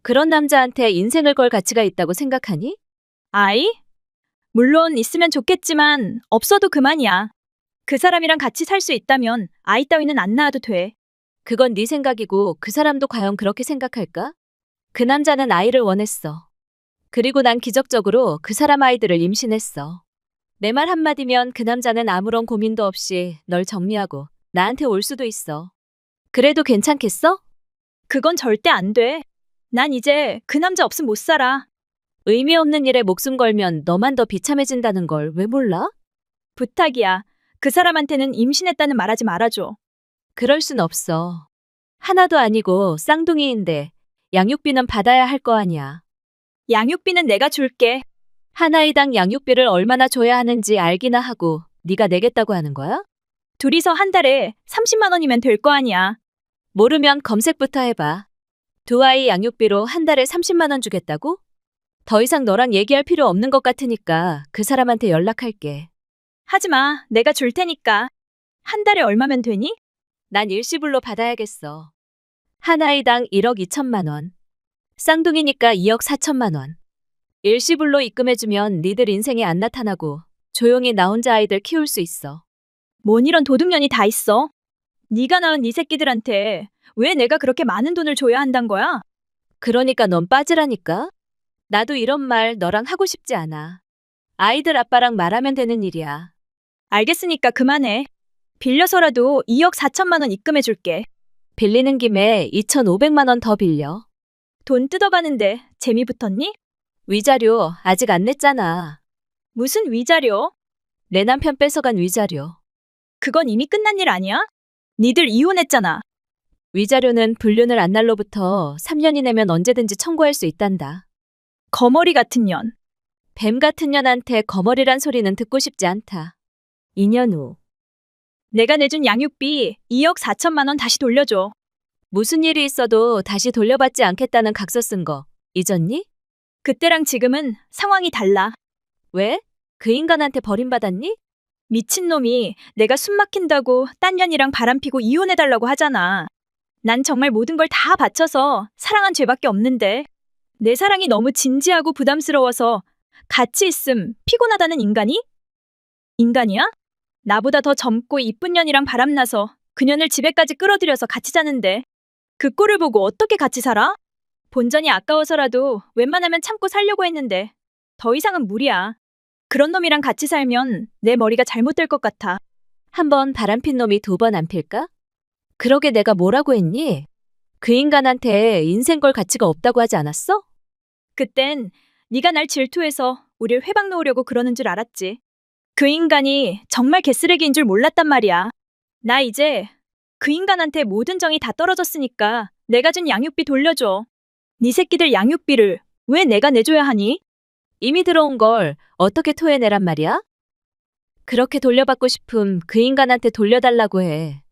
그런 남자한테 인생을 걸 가치가 있다고 생각하니? 아이? 물론 있으면 좋겠지만 없어도 그만이야. 그 사람이랑 같이 살 수 있다면 아이 따위는 안 낳아도 돼. 그건 네 생각이고 그 사람도 과연 그렇게 생각할까? 그 남자는 아이를 원했어. 그리고 난 기적적으로 그 사람 아이들을 임신했어. 내 말 한마디면 그 남자는 아무런 고민도 없이 널 정리하고 나한테 올 수도 있어. 그래도 괜찮겠어? 그건 절대 안 돼. 난 이제 그 남자 없음 못 살아. 의미 없는 일에 목숨 걸면 너만 더 비참해진다는 걸 왜 몰라? 부탁이야. 그 사람한테는 임신했다는 말하지 말아줘. 그럴 순 없어. 하나도 아니고 쌍둥이인데 양육비는 받아야 할 거 아니야. 양육비는 내가 줄게. 한 아이당 양육비를 얼마나 줘야 하는지 알기나 하고 네가 내겠다고 하는 거야? 둘이서 한 달에 30만 원이면 될 거 아니야. 모르면 검색부터 해봐. 두 아이 양육비로 한 달에 30만 원 주겠다고? 더 이상 너랑 얘기할 필요 없는 것 같으니까 그 사람한테 연락할게. 하지 마. 내가 줄 테니까. 한 달에 얼마면 되니? 난 일시불로 받아야겠어. 한 아이당 1억 2천만 원. 쌍둥이니까 2억 4천만 원. 일시불로 입금해주면 니들 인생에 안 나타나고 조용히 나 혼자 아이들 키울 수 있어. 뭔 이런 도둑년이 다 있어. 네가 낳은 네 새끼들한테 왜 내가 그렇게 많은 돈을 줘야 한단 거야? 그러니까 넌 빠지라니까? 나도 이런 말 너랑 하고 싶지 않아. 아이들 아빠랑 말하면 되는 일이야. 알겠으니까 그만해. 빌려서라도 2억 4천만 원 입금해 줄게. 빌리는 김에 2,500만 원 더 빌려. 돈 뜯어가는데 재미 붙었니? 위자료 아직 안 냈잖아. 무슨 위자료? 내 남편 뺏어간 위자료. 그건 이미 끝난 일 아니야? 니들 이혼했잖아. 위자료는 불륜을 안 날로부터 3년이 내면 언제든지 청구할 수 있단다. 거머리 같은 년. 뱀 같은 년한테 거머리란 소리는 듣고 싶지 않다. 2년 후. 내가 내준 양육비 2억 4천만 원 다시 돌려줘. 무슨 일이 있어도 다시 돌려받지 않겠다는 각서 쓴 거 잊었니? 그때랑 지금은 상황이 달라. 왜? 그 인간한테 버림받았니? 미친놈이 내가 숨 막힌다고 딴 년이랑 바람피고 이혼해달라고 하잖아. 난 정말 모든 걸 다 바쳐서 사랑한 죄밖에 없는데 내 사랑이 너무 진지하고 부담스러워서 같이 있음 피곤하다는 인간이? 인간이야? 나보다 더 젊고 이쁜 년이랑 바람나서 그년을 집에까지 끌어들여서 같이 자는데 그 꼴을 보고 어떻게 같이 살아? 본전이 아까워서라도 웬만하면 참고 살려고 했는데 더 이상은 무리야. 그런 놈이랑 같이 살면 내 머리가 잘못될 것 같아. 한 번 바람핀 놈이 두 번 안 필까? 그러게 내가 뭐라고 했니? 그 인간한테 인생 걸 가치가 없다고 하지 않았어? 그땐 네가 날 질투해서 우릴 회방 놓으려고 그러는 줄 알았지. 그 인간이 정말 개쓰레기인 줄 몰랐단 말이야. 나 이제 그 인간한테 모든 정이 다 떨어졌으니까 내가 준 양육비 돌려줘. 네 새끼들 양육비를 왜 내가 내줘야 하니? 이미 들어온 걸 어떻게 토해내란 말이야? 그렇게 돌려받고 싶음 그 인간한테 돌려달라고 해.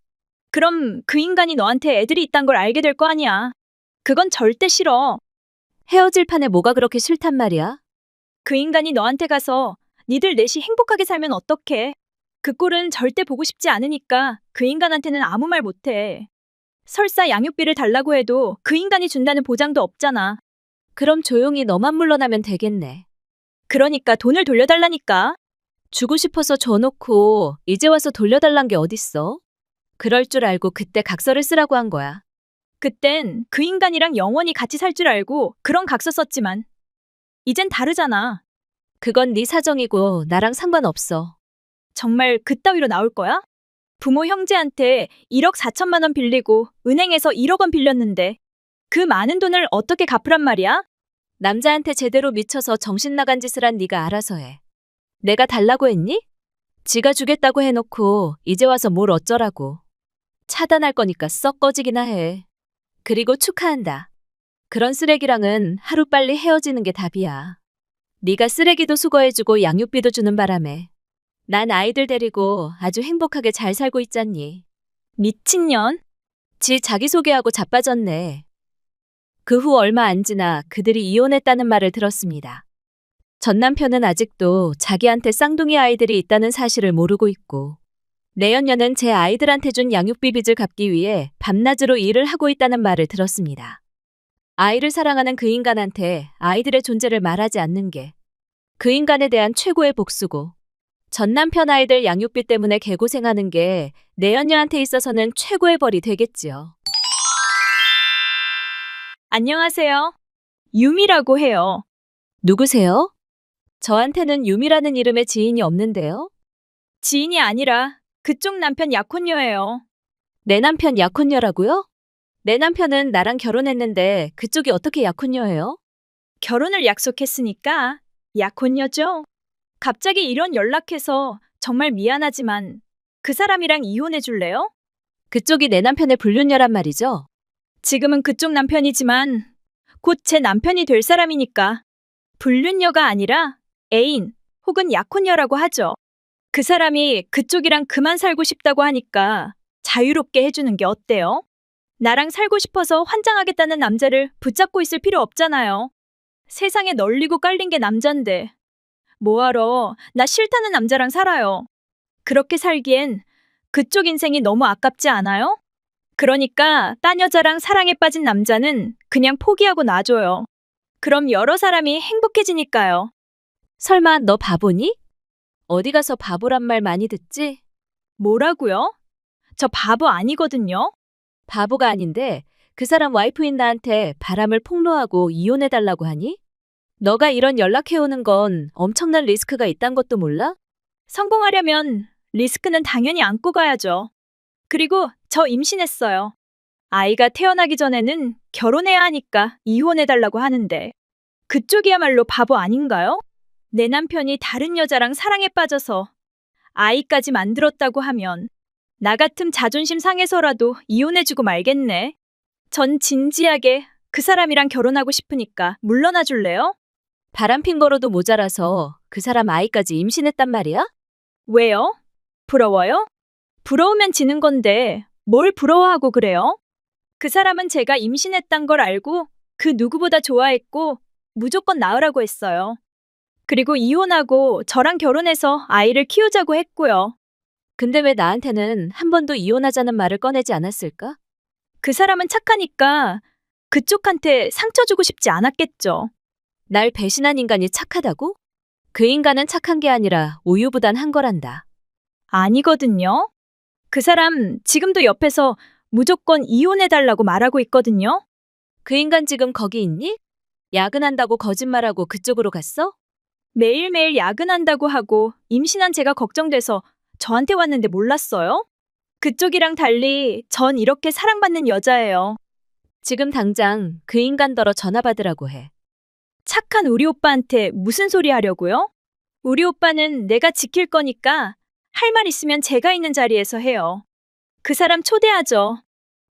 그럼 그 인간이 너한테 애들이 있단 걸 알게 될 거 아니야. 그건 절대 싫어. 헤어질 판에 뭐가 그렇게 싫단 말이야? 그 인간이 너한테 가서 니들 넷이 행복하게 살면 어떡해. 그 꼴은 절대 보고 싶지 않으니까 그 인간한테는 아무 말 못해. 설사 양육비를 달라고 해도 그 인간이 준다는 보장도 없잖아. 그럼 조용히 너만 물러나면 되겠네. 그러니까 돈을 돌려달라니까. 주고 싶어서 줘놓고 이제 와서 돌려달란 게 어딨어? 그럴 줄 알고 그때 각서를 쓰라고 한 거야. 그땐 그 인간이랑 영원히 같이 살 줄 알고 그런 각서 썼지만 이젠 다르잖아. 그건 네 사정이고 나랑 상관없어. 정말 그따위로 나올 거야? 부모 형제한테 1억 4천만 원 빌리고 은행에서 1억 원 빌렸는데 그 많은 돈을 어떻게 갚으란 말이야? 남자한테 제대로 미쳐서 정신 나간 짓을 한 네가 알아서 해. 내가 달라고 했니? 지가 주겠다고 해놓고 이제 와서 뭘 어쩌라고. 차단할 거니까 썩 꺼지기나 해. 그리고 축하한다. 그런 쓰레기랑은 하루빨리 헤어지는 게 답이야. 네가 쓰레기도 수거해주고 양육비도 주는 바람에 난 아이들 데리고 아주 행복하게 잘 살고 있잖니. 미친년. 지 자기소개하고 자빠졌네. 그 후 얼마 안 지나 그들이 이혼했다는 말을 들었습니다. 전 남편은 아직도 자기한테 쌍둥이 아이들이 있다는 사실을 모르고 있고 내연녀는 제 아이들한테 준 양육비 빚을 갚기 위해 밤낮으로 일을 하고 있다는 말을 들었습니다. 아이를 사랑하는 그 인간한테 아이들의 존재를 말하지 않는 게 그 인간에 대한 최고의 복수고 전 남편 아이들 양육비 때문에 개고생하는 게 내연녀한테 있어서는 최고의 벌이 되겠지요. 안녕하세요. 유미라고 해요. 누구세요? 저한테는 유미라는 이름의 지인이 없는데요. 지인이 아니라 그쪽 남편 약혼녀예요. 내 남편 약혼녀라고요? 내 남편은 나랑 결혼했는데 그쪽이 어떻게 약혼녀예요? 결혼을 약속했으니까 약혼녀죠. 갑자기 이런 연락해서 정말 미안하지만 그 사람이랑 이혼해 줄래요? 그쪽이 내 남편의 불륜녀란 말이죠? 지금은 그쪽 남편이지만 곧 제 남편이 될 사람이니까 불륜녀가 아니라 애인 혹은 약혼녀라고 하죠. 그 사람이 그쪽이랑 그만 살고 싶다고 하니까 자유롭게 해주는 게 어때요? 나랑 살고 싶어서 환장하겠다는 남자를 붙잡고 있을 필요 없잖아요. 세상에 널리고 깔린 게 남잔데. 뭐하러 나 싫다는 남자랑 살아요. 그렇게 살기엔 그쪽 인생이 너무 아깝지 않아요? 그러니까 딴 여자랑 사랑에 빠진 남자는 그냥 포기하고 놔줘요. 그럼 여러 사람이 행복해지니까요. 설마 너 바보니? 어디 가서 바보란 말 많이 듣지? 뭐라고요? 저 바보 아니거든요. 바보가 아닌데 그 사람 와이프인 나한테 바람을 폭로하고 이혼해달라고 하니? 너가 이런 연락해오는 건 엄청난 리스크가 있단 것도 몰라? 성공하려면 리스크는 당연히 안고 가야죠. 그리고 저 임신했어요. 아이가 태어나기 전에는 결혼해야 하니까 이혼해달라고 하는데 그쪽이야말로 바보 아닌가요? 내 남편이 다른 여자랑 사랑에 빠져서 아이까지 만들었다고 하면 나 같음 자존심 상해서라도 이혼해주고 말겠네. 전 진지하게 그 사람이랑 결혼하고 싶으니까 물러나 줄래요? 바람핀 거로도 모자라서 그 사람 아이까지 임신했단 말이야? 왜요? 부러워요? 부러우면 지는 건데 뭘 부러워하고 그래요? 그 사람은 제가 임신했단 걸 알고 그 누구보다 좋아했고 무조건 낳으라고 했어요. 그리고 이혼하고 저랑 결혼해서 아이를 키우자고 했고요. 근데 왜 나한테는 한 번도 이혼하자는 말을 꺼내지 않았을까? 그 사람은 착하니까 그쪽한테 상처 주고 싶지 않았겠죠. 날 배신한 인간이 착하다고? 그 인간은 착한 게 아니라 우유부단한 거란다. 아니거든요. 그 사람 지금도 옆에서 무조건 이혼해달라고 말하고 있거든요. 그 인간 지금 거기 있니? 야근한다고 거짓말하고 그쪽으로 갔어? 매일매일 야근한다고 하고 임신한 제가 걱정돼서 저한테 왔는데 몰랐어요? 그쪽이랑 달리 전 이렇게 사랑받는 여자예요. 지금 당장 그 인간더러 전화 받으라고 해. 착한 우리 오빠한테 무슨 소리 하려고요? 우리 오빠는 내가 지킬 거니까 할 말 있으면 제가 있는 자리에서 해요. 그 사람 초대하죠.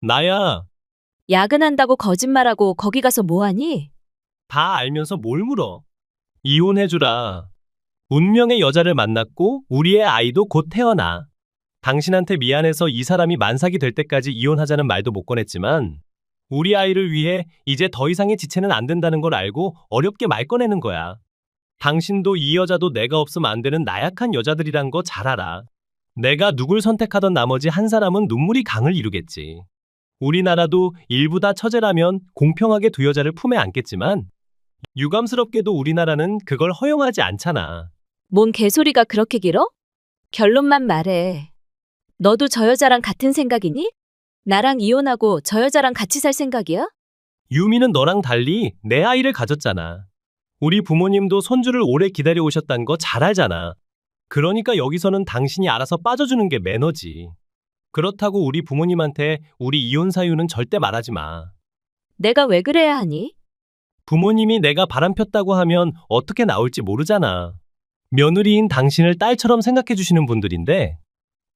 나야, 야근한다고 거짓말하고 거기 가서 뭐하니? 다 알면서 뭘 물어. 이혼해주라. 운명의 여자를 만났고 우리의 아이도 곧 태어나. 당신한테 미안해서 이 사람이 만삭이 될 때까지 이혼하자는 말도 못 꺼냈지만 우리 아이를 위해 이제 더 이상의 지체는 안 된다는 걸 알고 어렵게 말 꺼내는 거야. 당신도 이 여자도 내가 없으면 안 되는 나약한 여자들이란 거 잘 알아. 내가 누굴 선택하던 나머지 한 사람은 눈물이 강을 이루겠지. 우리나라도 일부 다 처제라면 공평하게 두 여자를 품에 안겠지만 유감스럽게도 우리나라는 그걸 허용하지 않잖아. 뭔 개소리가 그렇게 길어? 결론만 말해. 너도 저 여자랑 같은 생각이니? 나랑 이혼하고 저 여자랑 같이 살 생각이야? 유미는 너랑 달리 내 아이를 가졌잖아. 우리 부모님도 손주를 오래 기다려 오셨단 거 잘 알잖아. 그러니까 여기서는 당신이 알아서 빠져주는 게 매너지. 그렇다고 우리 부모님한테 우리 이혼 사유는 절대 말하지 마. 내가 왜 그래야 하니? 부모님이 내가 바람 폈다고 하면 어떻게 나올지 모르잖아. 며느리인 당신을 딸처럼 생각해 주시는 분들인데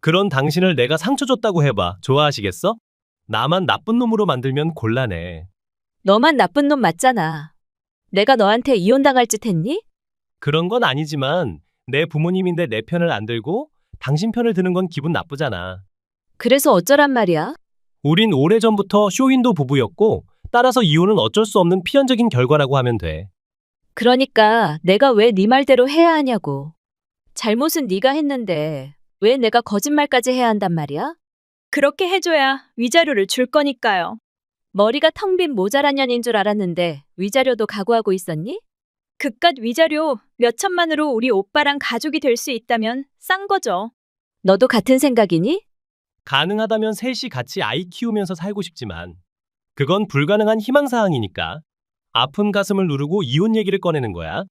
그런 당신을 내가 상처 줬다고 해봐. 좋아하시겠어? 나만 나쁜 놈으로 만들면 곤란해. 너만 나쁜 놈 맞잖아. 내가 너한테 이혼당할 짓 했니? 그런 건 아니지만 내 부모님인데 내 편을 안 들고 당신 편을 드는 건 기분 나쁘잖아. 그래서 어쩌란 말이야? 우린 오래전부터 쇼윈도 부부였고 따라서 이혼은 어쩔 수 없는 필연적인 결과라고 하면 돼. 그러니까 내가 왜 네 말대로 해야 하냐고. 잘못은 네가 했는데 왜 내가 거짓말까지 해야 한단 말이야? 그렇게 해줘야 위자료를 줄 거니까요. 머리가 텅 빈 모자란 년인 줄 알았는데 위자료도 각오하고 있었니? 그깟 위자료 몇 천만으로 우리 오빠랑 가족이 될 수 있다면 싼 거죠. 너도 같은 생각이니? 가능하다면 셋이 같이 아이 키우면서 살고 싶지만 그건 불가능한 희망사항이니까 아픈 가슴을 누르고 이혼 얘기를 꺼내는 거야.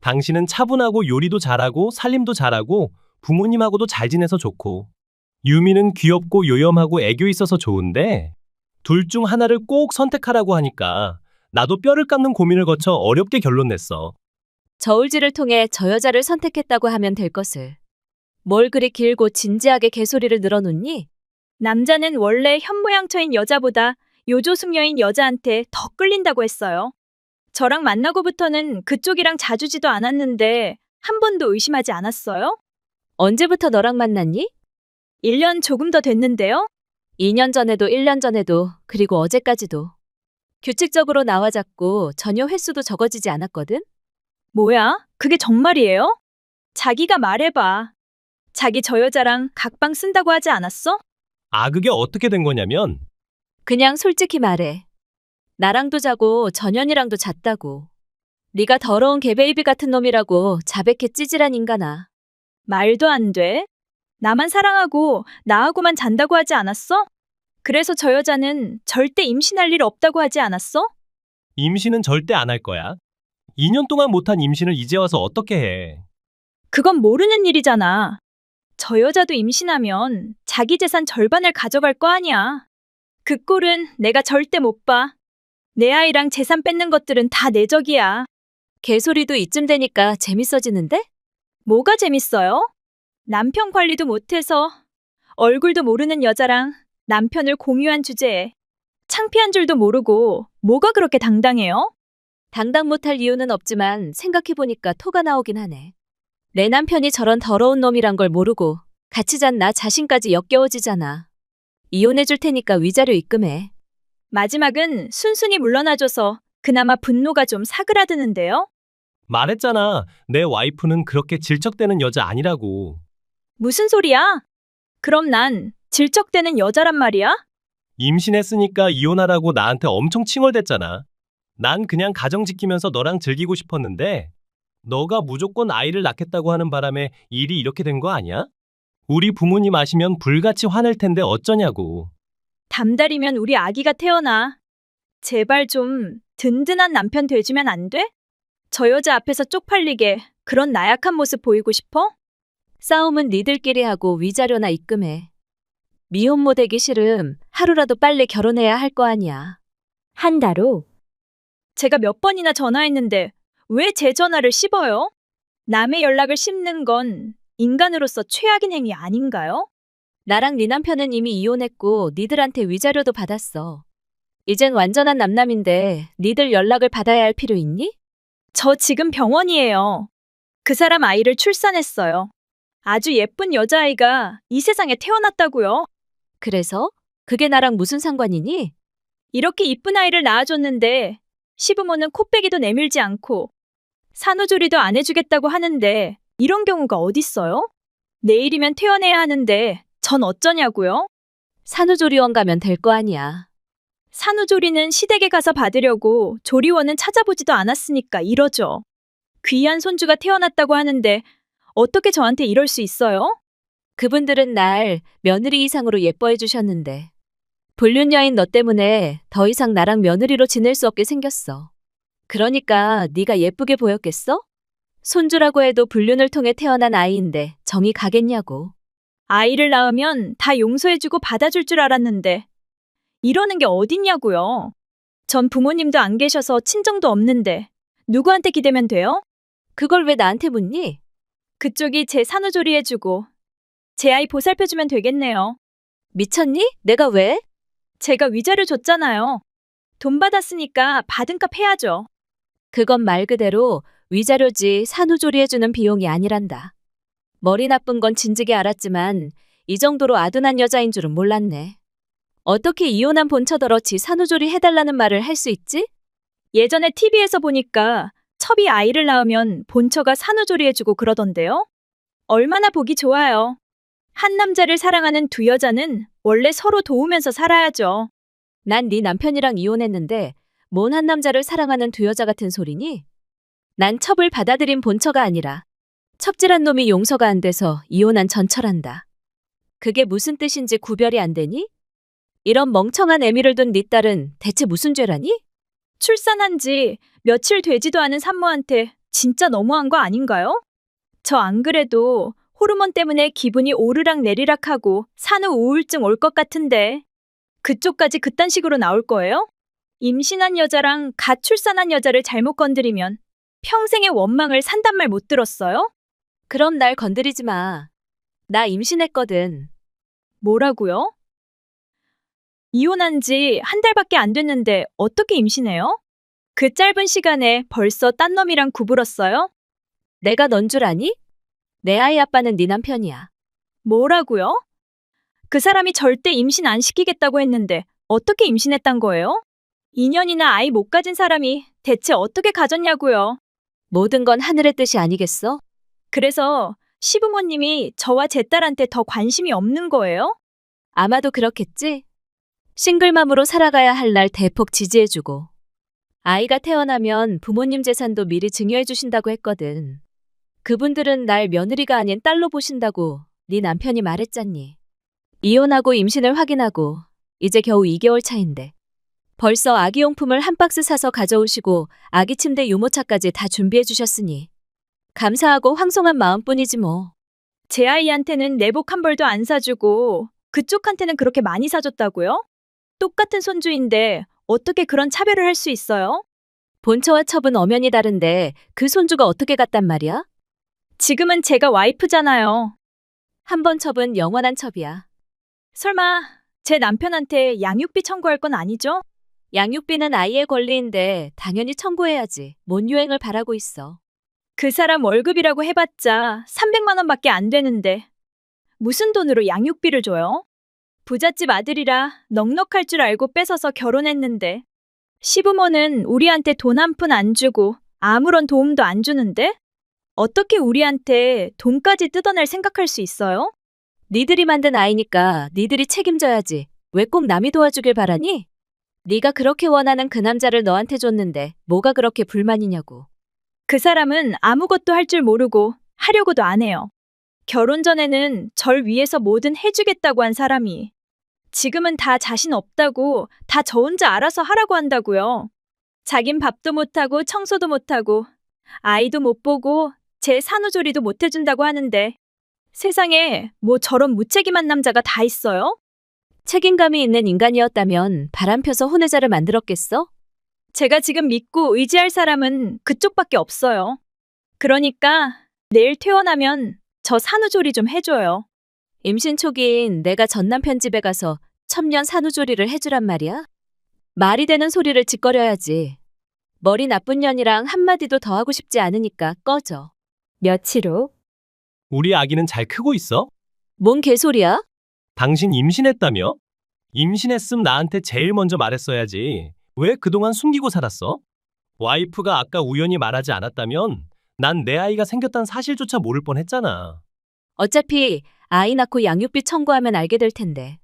당신은 차분하고 요리도 잘하고 살림도 잘하고 부모님하고도 잘 지내서 좋고 유미는 귀엽고 요염하고 애교 있어서 좋은데 둘 중 하나를 꼭 선택하라고 하니까 나도 뼈를 깎는 고민을 거쳐 어렵게 결론 냈어. 저울질을 통해 저 여자를 선택했다고 하면 될 것을. 뭘 그리 길고 진지하게 개소리를 늘어놓니? 남자는 원래 현모양처인 여자보다 요조숙녀인 여자한테 더 끌린다고 했어요. 저랑 만나고부터는 그쪽이랑 자주 지도 않았는데 한 번도 의심하지 않았어요? 언제부터 너랑 만났니? 1년 조금 더 됐는데요. 2년 전에도 1년 전에도 그리고 어제까지도 규칙적으로 나와 잤고 전혀 횟수도 적어지지 않았거든? 뭐야? 그게 정말이에요? 자기가 말해봐. 자기 저 여자랑 각방 쓴다고 하지 않았어? 아, 그게 어떻게 된 거냐면, 그냥 솔직히 말해. 나랑도 자고 전현이랑도 잤다고. 네가 더러운 개베이비 같은 놈이라고 자백해 찌질한 인간아. 말도 안 돼. 나만 사랑하고 나하고만 잔다고 하지 않았어? 그래서 저 여자는 절대 임신할 일 없다고 하지 않았어? 임신은 절대 안 할 거야. 2년 동안 못한 임신을 이제 와서 어떻게 해. 그건 모르는 일이잖아. 저 여자도 임신하면 자기 재산 절반을 가져갈 거 아니야. 그 꼴은 내가 절대 못 봐. 내 아이랑 재산 뺏는 것들은 다 내 적이야. 개소리도 이쯤 되니까 재밌어지는데? 뭐가 재밌어요? 남편 관리도 못해서 얼굴도 모르는 여자랑 남편을 공유한 주제에 창피한 줄도 모르고 뭐가 그렇게 당당해요? 당당 못할 이유는 없지만 생각해보니까 토가 나오긴 하네. 내 남편이 저런 더러운 놈이란 걸 모르고 같이 잔 나 자신까지 역겨워지잖아. 이혼해줄 테니까 위자료 입금해. 마지막은 순순히 물러나줘서 그나마 분노가 좀 사그라드는데요. 말했잖아. 내 와이프는 그렇게 질척대는 여자 아니라고. 무슨 소리야? 그럼 난 질척대는 여자란 말이야? 임신했으니까 이혼하라고 나한테 엄청 칭얼댔잖아. 난 그냥 가정 지키면서 너랑 즐기고 싶었는데, 너가 무조건 아이를 낳겠다고 하는 바람에 일이 이렇게 된 거 아니야? 우리 부모님 아시면 불같이 화낼 텐데 어쩌냐고. 담달이면 우리 아기가 태어나. 제발 좀 든든한 남편 돼주면 안 돼? 저 여자 앞에서 쪽팔리게 그런 나약한 모습 보이고 싶어? 싸움은 니들끼리 하고 위자료나 입금해. 미혼모 되기 싫음 하루라도 빨리 결혼해야 할 거 아니야. 한 달 후. 제가 몇 번이나 전화했는데 왜 제 전화를 씹어요? 남의 연락을 씹는 건 인간으로서 최악인 행위 아닌가요? 나랑 네 남편은 이미 이혼했고 니들한테 위자료도 받았어. 이젠 완전한 남남인데 니들 연락을 받아야 할 필요 있니? 저 지금 병원이에요. 그 사람 아이를 출산했어요. 아주 예쁜 여자아이가 이 세상에 태어났다고요. 그래서? 그게 나랑 무슨 상관이니? 이렇게 이쁜 아이를 낳아줬는데 시부모는 코빼기도 내밀지 않고 산후조리도 안 해주겠다고 하는데 이런 경우가 어딨어요? 내일이면 퇴원해야 하는데 전 어쩌냐고요? 산후조리원 가면 될 거 아니야. 산후조리는 시댁에 가서 받으려고 조리원은 찾아보지도 않았으니까 이러죠. 귀한 손주가 태어났다고 하는데 어떻게 저한테 이럴 수 있어요? 그분들은 날 며느리 이상으로 예뻐해 주셨는데 불륜 여인 너 때문에 더 이상 나랑 며느리로 지낼 수 없게 생겼어. 그러니까 네가 예쁘게 보였겠어? 손주라고 해도 불륜을 통해 태어난 아이인데 정이 가겠냐고. 아이를 낳으면 다 용서해주고 받아줄 줄 알았는데 이러는 게 어딨냐고요. 전 부모님도 안 계셔서 친정도 없는데 누구한테 기대면 돼요? 그걸 왜 나한테 묻니? 그쪽이 제 산후조리 해주고 제 아이 보살펴주면 되겠네요. 미쳤니? 내가 왜? 제가 위자료 줬잖아요. 돈 받았으니까 받은 값 해야죠. 그건 말 그대로 위자료지 산후조리 해주는 비용이 아니란다. 머리 나쁜 건 진즉에 알았지만 이 정도로 아둔한 여자인 줄은 몰랐네. 어떻게 이혼한 본처더러 지 산후조리 해달라는 말을 할 수 있지? 예전에 TV에서 보니까 첩이 아이를 낳으면 본처가 산후조리 해주고 그러던데요. 얼마나 보기 좋아요. 한 남자를 사랑하는 두 여자는 원래 서로 도우면서 살아야죠. 난 네 남편이랑 이혼했는데 뭔 한 남자를 사랑하는 두 여자 같은 소리니? 난 첩을 받아들인 본처가 아니라 첩질한 놈이 용서가 안 돼서 이혼한 전처란다. 그게 무슨 뜻인지 구별이 안 되니? 이런 멍청한 애미를 둔 네 딸은 대체 무슨 죄라니? 출산한 지 며칠 되지도 않은 산모한테 진짜 너무한 거 아닌가요? 저 안 그래도 호르몬 때문에 기분이 오르락 내리락 하고 산후 우울증 올 것 같은데 그쪽까지 그딴 식으로 나올 거예요? 임신한 여자랑 갓 출산한 여자를 잘못 건드리면 평생의 원망을 산단 말 못 들었어요? 그럼 날 건드리지 마. 나 임신했거든. 뭐라고요? 이혼한 지 한 달밖에 안 됐는데 어떻게 임신해요? 그 짧은 시간에 벌써 딴 놈이랑 구불었어요? 내가 넌 줄 아니? 내 아이 아빠는 네 남편이야. 뭐라고요? 그 사람이 절대 임신 안 시키겠다고 했는데 어떻게 임신했단 거예요? 2년이나 아이 못 가진 사람이 대체 어떻게 가졌냐고요. 모든 건 하늘의 뜻이 아니겠어? 그래서 시부모님이 저와 제 딸한테 더 관심이 없는 거예요? 아마도 그렇겠지? 싱글맘으로 살아가야 할 날 대폭 지지해주고. 아이가 태어나면 부모님 재산도 미리 증여해주신다고 했거든. 그분들은 날 며느리가 아닌 딸로 보신다고 네 남편이 말했잖니. 이혼하고 임신을 확인하고 이제 겨우 2개월 차인데. 벌써 아기용품을 한 박스 사서 가져오시고 아기 침대 유모차까지 다 준비해주셨으니. 감사하고 황송한 마음뿐이지 뭐. 제 아이한테는 내복 한 벌도 안 사주고 그쪽한테는 그렇게 많이 사줬다고요? 똑같은 손주인데 어떻게 그런 차별을 할 수 있어요? 본처와 첩은 엄연히 다른데 그 손주가 어떻게 갔단 말이야? 지금은 제가 와이프잖아요. 한 번 첩은 영원한 첩이야. 설마 제 남편한테 양육비 청구할 건 아니죠? 양육비는 아이의 권리인데 당연히 청구해야지. 뭔 유행을 바라고 있어. 그 사람 월급이라고 해봤자 300만 원밖에 안 되는데 무슨 돈으로 양육비를 줘요? 부잣집 아들이라 넉넉할 줄 알고 뺏어서 결혼했는데 시부모는 우리한테 돈 한 푼 안 주고 아무런 도움도 안 주는데 어떻게 우리한테 돈까지 뜯어낼 생각할 수 있어요? 니들이 만든 아이니까 니들이 책임져야지. 왜 꼭 남이 도와주길 바라니? 네가 그렇게 원하는 그 남자를 너한테 줬는데 뭐가 그렇게 불만이냐고. 그 사람은 아무것도 할 줄 모르고 하려고도 안 해요. 결혼 전에는 절 위해서 뭐든 해주겠다고 한 사람이 지금은 다 자신 없다고 다 저 혼자 알아서 하라고 한다고요. 자긴 밥도 못하고 청소도 못하고 아이도 못 보고 제 산후조리도 못 해준다고 하는데 세상에 뭐 저런 무책임한 남자가 다 있어요? 책임감이 있는 인간이었다면 바람펴서 혼외자를 만들었겠어? 제가 지금 믿고 의지할 사람은 그쪽밖에 없어요. 그러니까 내일 퇴원하면 저 산후조리 좀 해줘요. 임신 초기인 내가 전 남편 집에 가서 첩년 산후조리를 해주란 말이야? 말이 되는 소리를 짓거려야지. 머리 나쁜 년이랑 한마디도 더 하고 싶지 않으니까 꺼져. 며칠 후 우리 아기는 잘 크고 있어? 뭔 개소리야? 당신 임신했다며? 임신했음 나한테 제일 먼저 말했어야지. 왜 그동안 숨기고 살았어? 와이프가 아까 우연히 말하지 않았다면 난 내 아이가 생겼다는 사실조차 모를 뻔했잖아. 어차피 아이 낳고 양육비 청구하면 알게 될 텐데.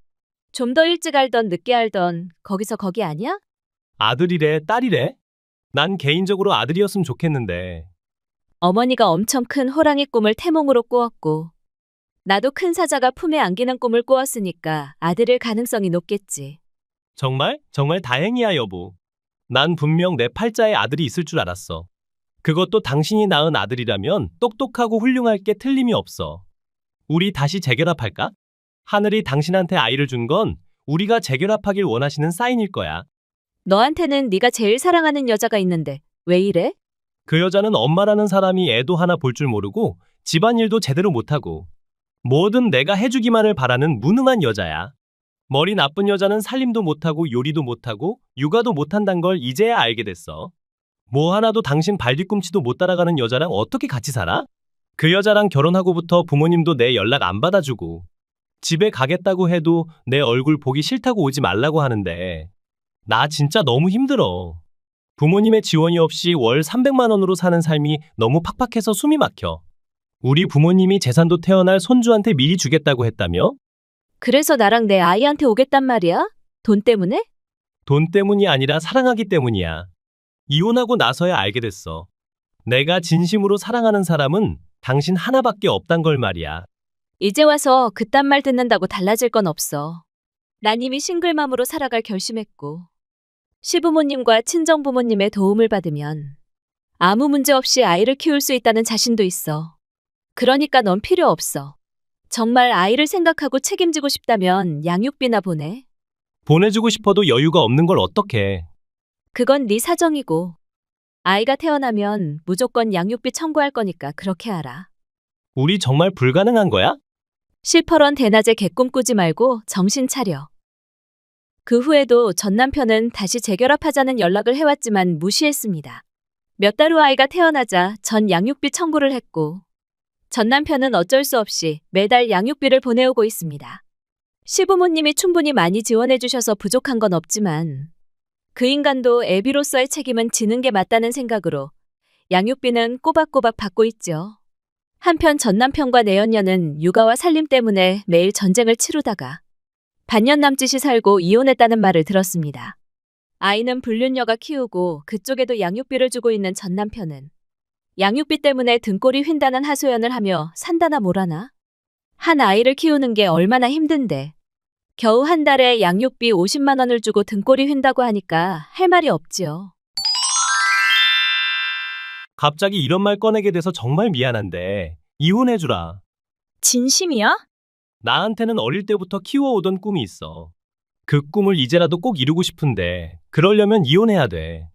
좀 더 일찍 알던 늦게 알던 거기서 거기 아니야? 아들이래, 딸이래? 난 개인적으로 아들이었으면 좋겠는데. 어머니가 엄청 큰 호랑이 꿈을 태몽으로 꾸었고 나도 큰 사자가 품에 안기는 꿈을 꾸었으니까 아들일 가능성이 높겠지. 정말? 정말 다행이야, 여보. 난 분명 내 팔자에 아들이 있을 줄 알았어. 그것도 당신이 낳은 아들이라면 똑똑하고 훌륭할 게 틀림이 없어. 우리 다시 재결합할까? 하늘이 당신한테 아이를 준 건 우리가 재결합하길 원하시는 사인일 거야. 너한테는 네가 제일 사랑하는 여자가 있는데 왜 이래? 그 여자는 엄마라는 사람이 애도 하나 볼 줄 모르고 집안일도 제대로 못하고 뭐든 내가 해주기만을 바라는 무능한 여자야. 머리 나쁜 여자는 살림도 못하고 요리도 못하고 육아도 못한단 걸 이제야 알게 됐어. 뭐 하나도 당신 발뒤꿈치도 못 따라가는 여자랑 어떻게 같이 살아? 그 여자랑 결혼하고부터 부모님도 내 연락 안 받아주고 집에 가겠다고 해도 내 얼굴 보기 싫다고 오지 말라고 하는데 나 진짜 너무 힘들어. 부모님의 지원이 없이 월 300만 원으로 사는 삶이 너무 팍팍해서 숨이 막혀. 우리 부모님이 재산도 태어날 손주한테 미리 주겠다고 했다며? 그래서 나랑 내 아이한테 오겠단 말이야? 돈 때문에? 돈 때문이 아니라 사랑하기 때문이야. 이혼하고 나서야 알게 됐어. 내가 진심으로 사랑하는 사람은 당신 하나밖에 없단 걸 말이야. 이제 와서 그딴 말 듣는다고 달라질 건 없어. 난 이미 싱글맘으로 살아갈 결심했고 시부모님과 친정부모님의 도움을 받으면 아무 문제 없이 아이를 키울 수 있다는 자신도 있어. 그러니까 넌 필요 없어. 정말 아이를 생각하고 책임지고 싶다면 양육비나 보내. 보내주고 싶어도 여유가 없는 걸 어떡해. 그건 네 사정이고 아이가 태어나면 무조건 양육비 청구할 거니까 그렇게 알아. 우리 정말 불가능한 거야? 실퍼런 대낮에 개꿈 꾸지 말고 정신 차려. 그 후에도 전 남편은 다시 재결합하자는 연락을 해왔지만 무시했습니다. 몇 달 후 아이가 태어나자 전 양육비 청구를 했고 전 남편은 어쩔 수 없이 매달 양육비를 보내오고 있습니다. 시부모님이 충분히 많이 지원해 주셔서 부족한 건 없지만 그 인간도 애비로서의 책임은 지는 게 맞다는 생각으로 양육비는 꼬박꼬박 받고 있죠. 한편 전 남편과 내연녀는 육아와 살림 때문에 매일 전쟁을 치르다가 반년 남짓이 살고 이혼했다는 말을 들었습니다. 아이는 불륜녀가 키우고 그쪽에도 양육비를 주고 있는 전 남편은 양육비 때문에 등골이 휜다는 하소연을 하며 산다나 뭐라나? 한 아이를 키우는 게 얼마나 힘든데 겨우 한 달에 양육비 50만 원을 주고 등골이 휜다고 하니까 할 말이 없지요. 갑자기 이런 말 꺼내게 돼서 정말 미안한데 이혼해주라. 진심이야? 나한테는 어릴 때부터 키워오던 꿈이 있어. 그 꿈을 이제라도 꼭 이루고 싶은데 그러려면 이혼해야 돼.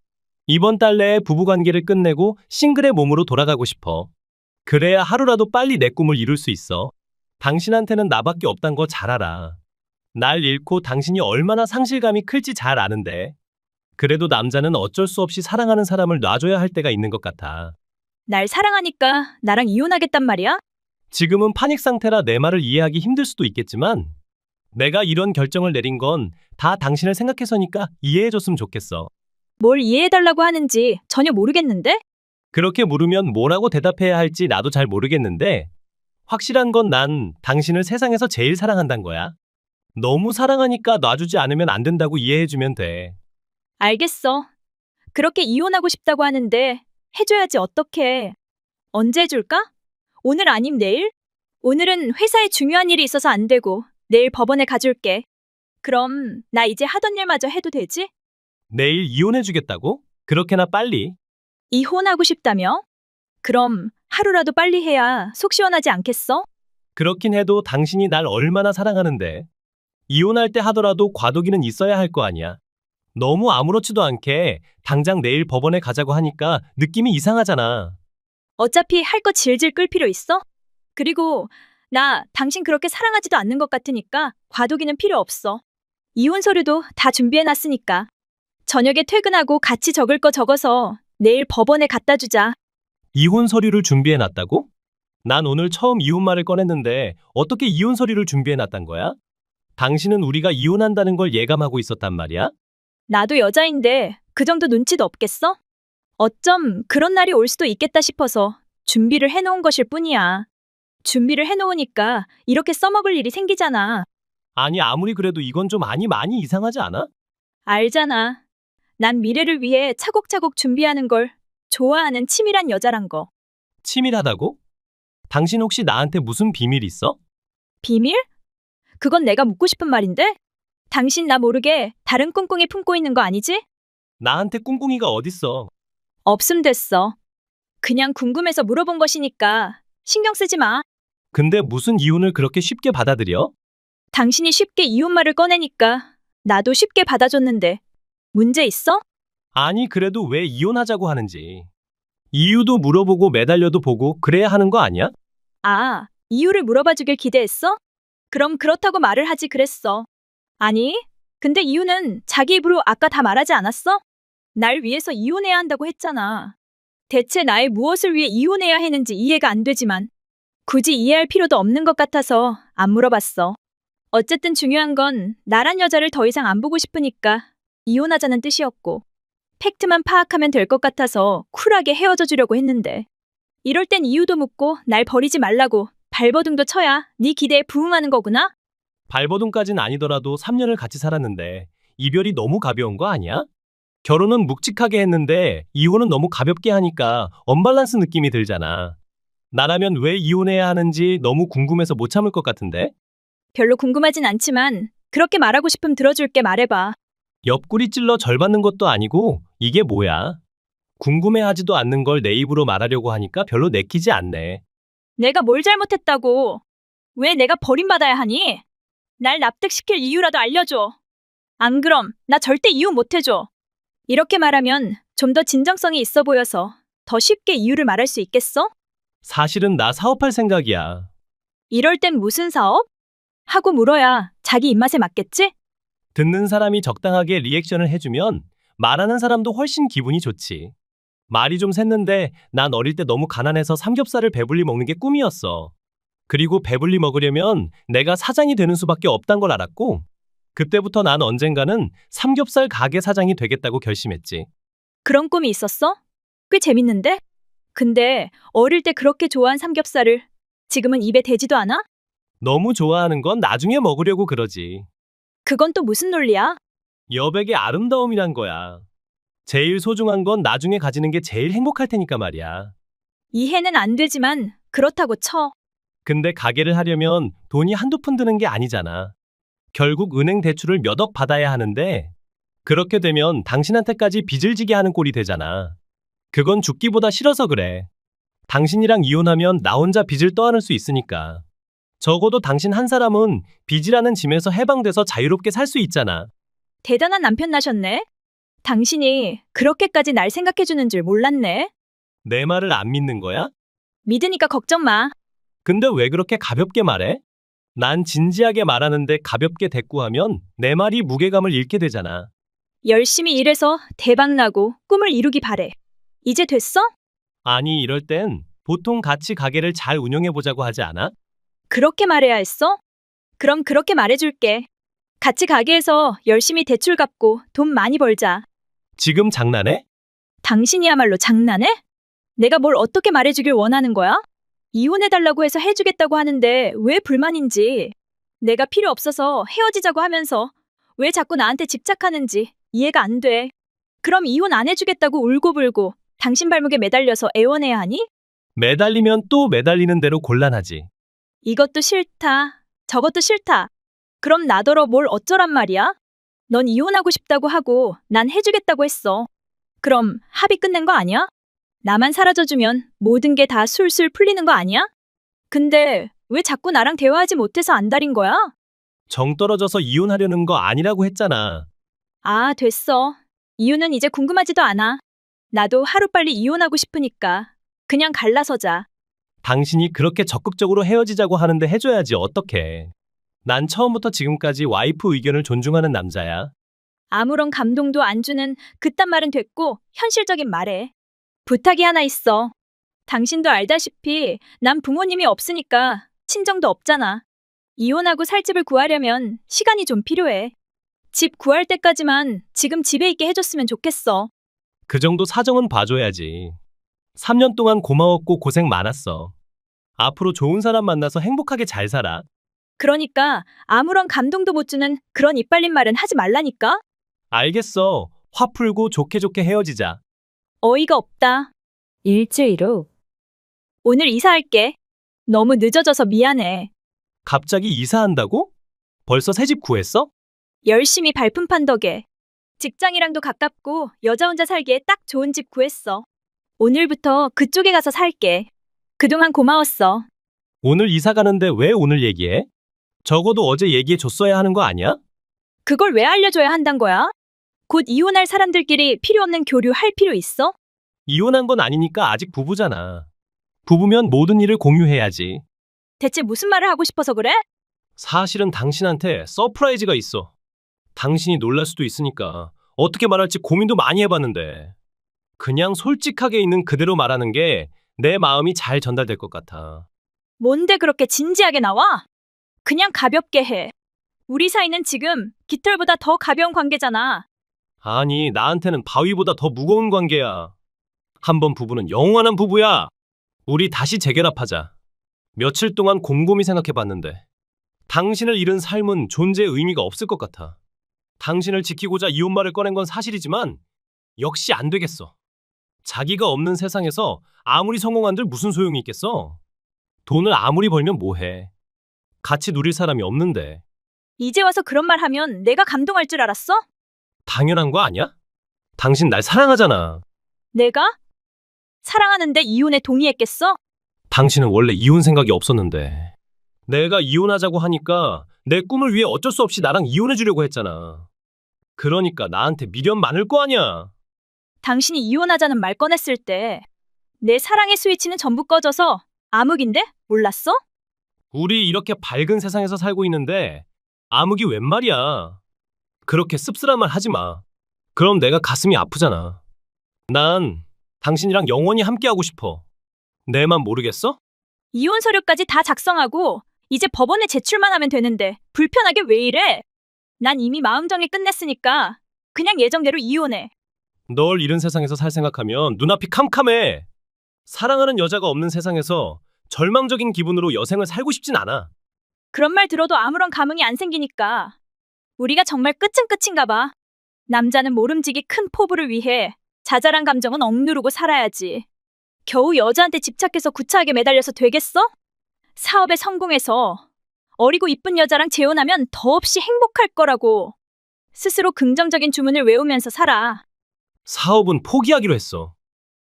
이번 달 내에 부부관계를 끝내고 싱글의 몸으로 돌아가고 싶어. 그래야 하루라도 빨리 내 꿈을 이룰 수 있어. 당신한테는 나밖에 없단 거 잘 알아. 날 잃고 당신이 얼마나 상실감이 클지 잘 아는데. 그래도 남자는 어쩔 수 없이 사랑하는 사람을 놔줘야 할 때가 있는 것 같아. 날 사랑하니까 나랑 이혼하겠단 말이야? 지금은 파닉 상태라 내 말을 이해하기 힘들 수도 있겠지만 내가 이런 결정을 내린 건 다 당신을 생각해서니까 이해해줬으면 좋겠어. 뭘 이해해달라고 하는지 전혀 모르겠는데? 그렇게 물으면 뭐라고 대답해야 할지 나도 잘 모르겠는데 확실한 건 난 당신을 세상에서 제일 사랑한단 거야. 너무 사랑하니까 놔주지 않으면 안 된다고 이해해주면 돼. 알겠어. 그렇게 이혼하고 싶다고 하는데 해줘야지 어떡해. 언제 해줄까? 오늘 아님 내일? 오늘은 회사에 중요한 일이 있어서 안 되고 내일 법원에 가줄게. 그럼 나 이제 하던 일마저 해도 되지? 내일 이혼해주겠다고? 그렇게나 빨리? 이혼하고 싶다며? 그럼 하루라도 빨리 해야 속 시원하지 않겠어? 그렇긴 해도 당신이 날 얼마나 사랑하는데. 이혼할 때 하더라도 과도기는 있어야 할 거 아니야. 너무 아무렇지도 않게 당장 내일 법원에 가자고 하니까 느낌이 이상하잖아. 어차피 할 거 질질 끌 필요 있어? 그리고 나 당신 그렇게 사랑하지도 않는 것 같으니까 과도기는 필요 없어. 이혼 서류도 다 준비해놨으니까. 저녁에 퇴근하고 같이 적을 거 적어서 내일 법원에 갖다 주자. 이혼 서류를 준비해놨다고? 난 오늘 처음 이혼 말을 꺼냈는데 어떻게 이혼 서류를 준비해놨단 거야? 당신은 우리가 이혼한다는 걸 예감하고 있었단 말이야? 나도 여자인데 그 정도 눈치도 없겠어? 어쩜 그런 날이 올 수도 있겠다 싶어서 준비를 해놓은 것일 뿐이야. 준비를 해놓으니까 이렇게 써먹을 일이 생기잖아. 아니 아무리 그래도 이건 좀 많이 이상하지 않아? 알잖아. 난 미래를 위해 차곡차곡 준비하는 걸 좋아하는 치밀한 여자란 거. 치밀하다고? 당신 혹시 나한테 무슨 비밀 있어? 비밀? 그건 내가 묻고 싶은 말인데? 당신 나 모르게 다른 꿍꿍이 품고 있는 거 아니지? 나한테 꿍꿍이가 어딨어? 없음 됐어. 그냥 궁금해서 물어본 것이니까 신경 쓰지 마. 근데 무슨 이혼을 그렇게 쉽게 받아들여? 당신이 쉽게 이혼 말을 꺼내니까 나도 쉽게 받아줬는데 문제 있어? 아니 그래도 왜 이혼하자고 하는지. 이유도 물어보고 매달려도 보고 그래야 하는 거 아니야? 아, 이유를 물어봐 주길 기대했어? 그럼 그렇다고 말을 하지 그랬어. 아니, 근데 이유는 자기 입으로 아까 다 말하지 않았어? 날 위해서 이혼해야 한다고 했잖아. 대체 나의 무엇을 위해 이혼해야 했는지 이해가 안 되지만 굳이 이해할 필요도 없는 것 같아서 안 물어봤어. 어쨌든 중요한 건 나란 여자를 더 이상 안 보고 싶으니까 이혼하자는 뜻이었고 팩트만 파악하면 될 것 같아서 쿨하게 헤어져 주려고 했는데 이럴 땐 이유도 묻고 날 버리지 말라고 발버둥도 쳐야 네 기대에 부응하는 거구나? 발버둥까진 아니더라도 3년을 같이 살았는데 이별이 너무 가벼운 거 아니야? 결혼은 묵직하게 했는데 이혼은 너무 가볍게 하니까 언밸런스 느낌이 들잖아. 나라면 왜 이혼해야 하는지 너무 궁금해서 못 참을 것 같은데? 별로 궁금하진 않지만 그렇게 말하고 싶음 들어줄게. 말해봐. 옆구리 찔러 절 받는 것도 아니고 이게 뭐야? 궁금해하지도 않는 걸 내 입으로 말하려고 하니까 별로 내키지 않네. 내가 뭘 잘못했다고? 왜 내가 버림받아야 하니? 날 납득시킬 이유라도 알려줘. 안 그럼 나 절대 이유 못 해줘. 이렇게 말하면 좀 더 진정성이 있어 보여서 더 쉽게 이유를 말할 수 있겠어? 사실은 나 사업할 생각이야. 이럴 땐 무슨 사업? 하고 물어야 자기 입맛에 맞겠지? 듣는 사람이 적당하게 리액션을 해주면 말하는 사람도 훨씬 기분이 좋지. 말이 좀 샜는데 난 어릴 때 너무 가난해서 삼겹살을 배불리 먹는 게 꿈이었어. 그리고 배불리 먹으려면 내가 사장이 되는 수밖에 없단 걸 알았고, 그때부터 난 언젠가는 삼겹살 가게 사장이 되겠다고 결심했지. 그런 꿈이 있었어? 꽤 재밌는데? 근데 어릴 때 그렇게 좋아한 삼겹살을 지금은 입에 대지도 않아? 너무 좋아하는 건 나중에 먹으려고 그러지. 그건 또 무슨 논리야? 여백의 아름다움이란 거야. 제일 소중한 건 나중에 가지는 게 제일 행복할 테니까 말이야. 이해는 안 되지만 그렇다고 쳐. 근데 가게를 하려면 돈이 한두 푼 드는 게 아니잖아. 결국 은행 대출을 몇 억 받아야 하는데, 그렇게 되면 당신한테까지 빚을 지게 하는 꼴이 되잖아. 그건 죽기보다 싫어서 그래. 당신이랑 이혼하면 나 혼자 빚을 떠안을 수 있으니까. 적어도 당신 한 사람은 빚이라는 짐에서 해방돼서 자유롭게 살 수 있잖아. 대단한 남편 나셨네. 당신이 그렇게까지 날 생각해주는 줄 몰랐네. 내 말을 안 믿는 거야? 믿으니까 걱정 마. 근데 왜 그렇게 가볍게 말해? 난 진지하게 말하는데 가볍게 대꾸하면 내 말이 무게감을 잃게 되잖아. 열심히 일해서 대박나고 꿈을 이루기 바래. 이제 됐어? 아니, 이럴 땐 보통 같이 가게를 잘 운영해보자고 하지 않아? 그렇게 말해야 했어? 그럼 그렇게 말해줄게. 같이 가게에서 열심히 대출 갚고 돈 많이 벌자. 지금 장난해? 당신이야말로 장난해? 내가 뭘 어떻게 말해주길 원하는 거야? 이혼해달라고 해서 해주겠다고 하는데 왜 불만인지, 내가 필요 없어서 헤어지자고 하면서 왜 자꾸 나한테 집착하는지 이해가 안 돼. 그럼 이혼 안 해주겠다고 울고불고 당신 발목에 매달려서 애원해야 하니? 매달리면 또 매달리는 대로 곤란하지. 이것도 싫다. 저것도 싫다. 그럼 나더러 뭘 어쩌란 말이야? 넌 이혼하고 싶다고 하고 난 해주겠다고 했어. 그럼 합의 끝낸 거 아니야? 나만 사라져주면 모든 게 다 술술 풀리는 거 아니야? 근데 왜 자꾸 나랑 대화하지 못해서 안달인 거야? 정 떨어져서 이혼하려는 거 아니라고 했잖아. 아, 됐어. 이유는 이제 궁금하지도 않아. 나도 하루빨리 이혼하고 싶으니까 그냥 갈라서자. 당신이 그렇게 적극적으로 헤어지자고 하는데 해줘야지 어떡해. 난 처음부터 지금까지 와이프 의견을 존중하는 남자야. 아무런 감동도 안 주는 그딴 말은 됐고 현실적인 말해. 부탁이 하나 있어. 당신도 알다시피 난 부모님이 없으니까 친정도 없잖아. 이혼하고 살 집을 구하려면 시간이 좀 필요해. 집 구할 때까지만 지금 집에 있게 해줬으면 좋겠어. 그 정도 사정은 봐줘야지. 3년 동안 고마웠고 고생 많았어. 앞으로 좋은 사람 만나서 행복하게 잘 살아. 그러니까 아무런 감동도 못 주는 그런 이빨린 말은 하지 말라니까? 알겠어. 화 풀고 좋게 좋게 헤어지자. 어이가 없다. 일주일 후. 오늘 이사할게. 너무 늦어져서 미안해. 갑자기 이사한다고? 벌써 새 집 구했어? 열심히 발품판 덕에. 직장이랑도 가깝고 여자 혼자 살기에 딱 좋은 집 구했어. 오늘부터 그쪽에 가서 살게. 그동안 고마웠어. 오늘 이사 가는데 왜 오늘 얘기해? 적어도 어제 얘기해 줬어야 하는 거 아니야? 그걸 왜 알려줘야 한단 거야? 곧 이혼할 사람들끼리 필요 없는 교류 할 필요 있어? 이혼한 건 아니니까 아직 부부잖아. 부부면 모든 일을 공유해야지. 대체 무슨 말을 하고 싶어서 그래? 사실은 당신한테 서프라이즈가 있어. 당신이 놀랄 수도 있으니까 어떻게 말할지 고민도 많이 해봤는데, 그냥 솔직하게 있는 그대로 말하는 게 내 마음이 잘 전달될 것 같아. 뭔데 그렇게 진지하게 나와? 그냥 가볍게 해. 우리 사이는 지금 깃털보다 더 가벼운 관계잖아. 아니, 나한테는 바위보다 더 무거운 관계야. 한 번 부부는 영원한 부부야. 우리 다시 재결합하자. 며칠 동안 곰곰이 생각해봤는데 당신을 잃은 삶은 존재의 의미가 없을 것 같아. 당신을 지키고자 이혼말을 꺼낸 건 사실이지만 역시 안 되겠어. 자기가 없는 세상에서 아무리 성공한들 무슨 소용이 있겠어? 돈을 아무리 벌면 뭐해? 같이 누릴 사람이 없는데. 이제 와서 그런 말 하면 내가 감동할 줄 알았어? 당연한 거 아니야? 당신 날 사랑하잖아. 내가? 사랑하는데 이혼에 동의했겠어? 당신은 원래 이혼 생각이 없었는데 내가 이혼하자고 하니까 내 꿈을 위해 어쩔 수 없이 나랑 이혼해 주려고 했잖아. 그러니까 나한테 미련 많을 거 아니야. 당신이 이혼하자는 말 꺼냈을 때 내 사랑의 스위치는 전부 꺼져서 암흑인데? 몰랐어? 우리 이렇게 밝은 세상에서 살고 있는데 암흑이 웬 말이야. 그렇게 씁쓸한 말 하지 마. 그럼 내가 가슴이 아프잖아. 난 당신이랑 영원히 함께하고 싶어. 내 맘 모르겠어? 이혼 서류까지 다 작성하고 이제 법원에 제출만 하면 되는데 불편하게 왜 이래? 난 이미 마음 정리 끝냈으니까 그냥 예정대로 이혼해. 널 이런 세상에서 살 생각하면 눈앞이 캄캄해. 사랑하는 여자가 없는 세상에서 절망적인 기분으로 여생을 살고 싶진 않아. 그런 말 들어도 아무런 감흥이 안 생기니까 우리가 정말 끝은 끝인가 봐. 남자는 모름지기 큰 포부를 위해 자잘한 감정은 억누르고 살아야지. 겨우 여자한테 집착해서 구차하게 매달려서 되겠어? 사업에 성공해서 어리고 이쁜 여자랑 재혼하면 더없이 행복할 거라고. 스스로 긍정적인 주문을 외우면서 살아. 사업은 포기하기로 했어.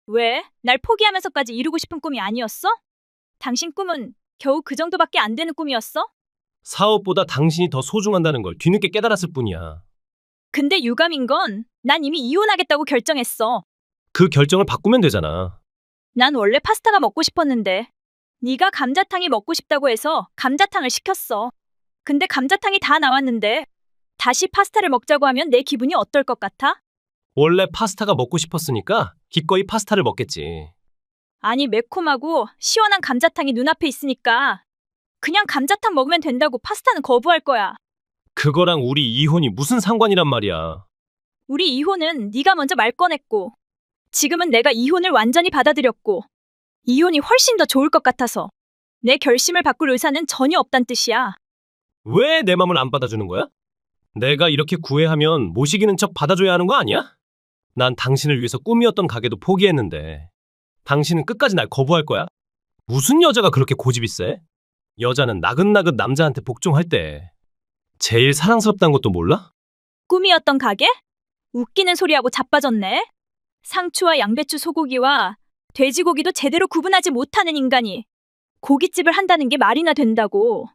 왜? 날 포기하면서까지 이루고 싶은 꿈이 아니었어? 당신 꿈은 겨우 그 정도밖에 안 되는 꿈이었어? 사업보다 당신이 더 소중한다는 걸 뒤늦게 깨달았을 뿐이야. 근데 유감인 건 난 이미 이혼하겠다고 결정했어. 그 결정을 바꾸면 되잖아. 난 원래 파스타가 먹고 싶었는데 네가 감자탕이 먹고 싶다고 해서 감자탕을 시켰어. 근데 감자탕이 다 나왔는데 다시 파스타를 먹자고 하면 내 기분이 어떨 것 같아? 원래 파스타가 먹고 싶었으니까 기꺼이 파스타를 먹겠지. 아니 매콤하고 시원한 감자탕이 눈앞에 있으니까 그냥 감자탕 먹으면 된다고 파스타는 거부할 거야. 그거랑 우리 이혼이 무슨 상관이란 말이야. 우리 이혼은 네가 먼저 말 꺼냈고 지금은 내가 이혼을 완전히 받아들였고 이혼이 훨씬 더 좋을 것 같아서 내 결심을 바꿀 의사는 전혀 없단 뜻이야. 왜 내 맘을 안 받아주는 거야? 내가 이렇게 구애하면 못 이기는 척 받아줘야 하는 거 아니야? 난 당신을 위해서 꿈이었던 가게도 포기했는데 당신은 끝까지 날 거부할 거야? 무슨 여자가 그렇게 고집이 세? 여자는 나긋나긋 남자한테 복종할 때 제일 사랑스럽다는 것도 몰라? 꿈이었던 가게? 웃기는 소리하고 자빠졌네. 상추와 양배추 소고기와 돼지고기도 제대로 구분하지 못하는 인간이 고깃집을 한다는 게 말이나 된다고.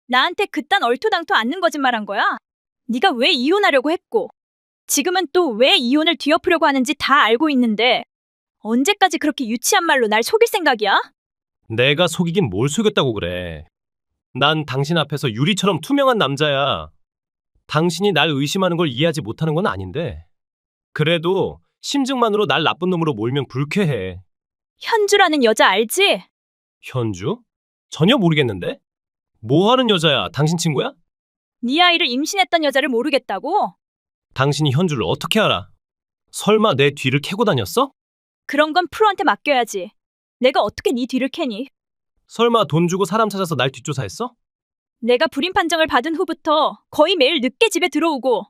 나한테 그딴 얼토당토 않는 거짓말한 거야? 네가 왜 이혼하려고 했고 지금은 또 왜 이혼을 뒤엎으려고 하는지 다 알고 있는데 언제까지 그렇게 유치한 말로 날 속일 생각이야? 내가 속이긴 뭘 속였다고 그래. 난 당신 앞에서 유리처럼 투명한 남자야. 당신이 날 의심하는 걸 이해하지 못하는 건 아닌데 그래도 심증만으로 날 나쁜 놈으로 몰면 불쾌해. 현주라는 여자 알지? 현주? 전혀 모르겠는데? 뭐 하는 여자야? 당신 친구야? 네 아이를 임신했던 여자를 모르겠다고? 당신이 현주를 어떻게 알아? 설마 내 뒤를 캐고 다녔어? 그런 건 프로한테 맡겨야지. 내가 어떻게 네 뒤를 캐니? 설마 돈 주고 사람 찾아서 날 뒷조사했어? 내가 불임 판정을 받은 후부터 거의 매일 늦게 집에 들어오고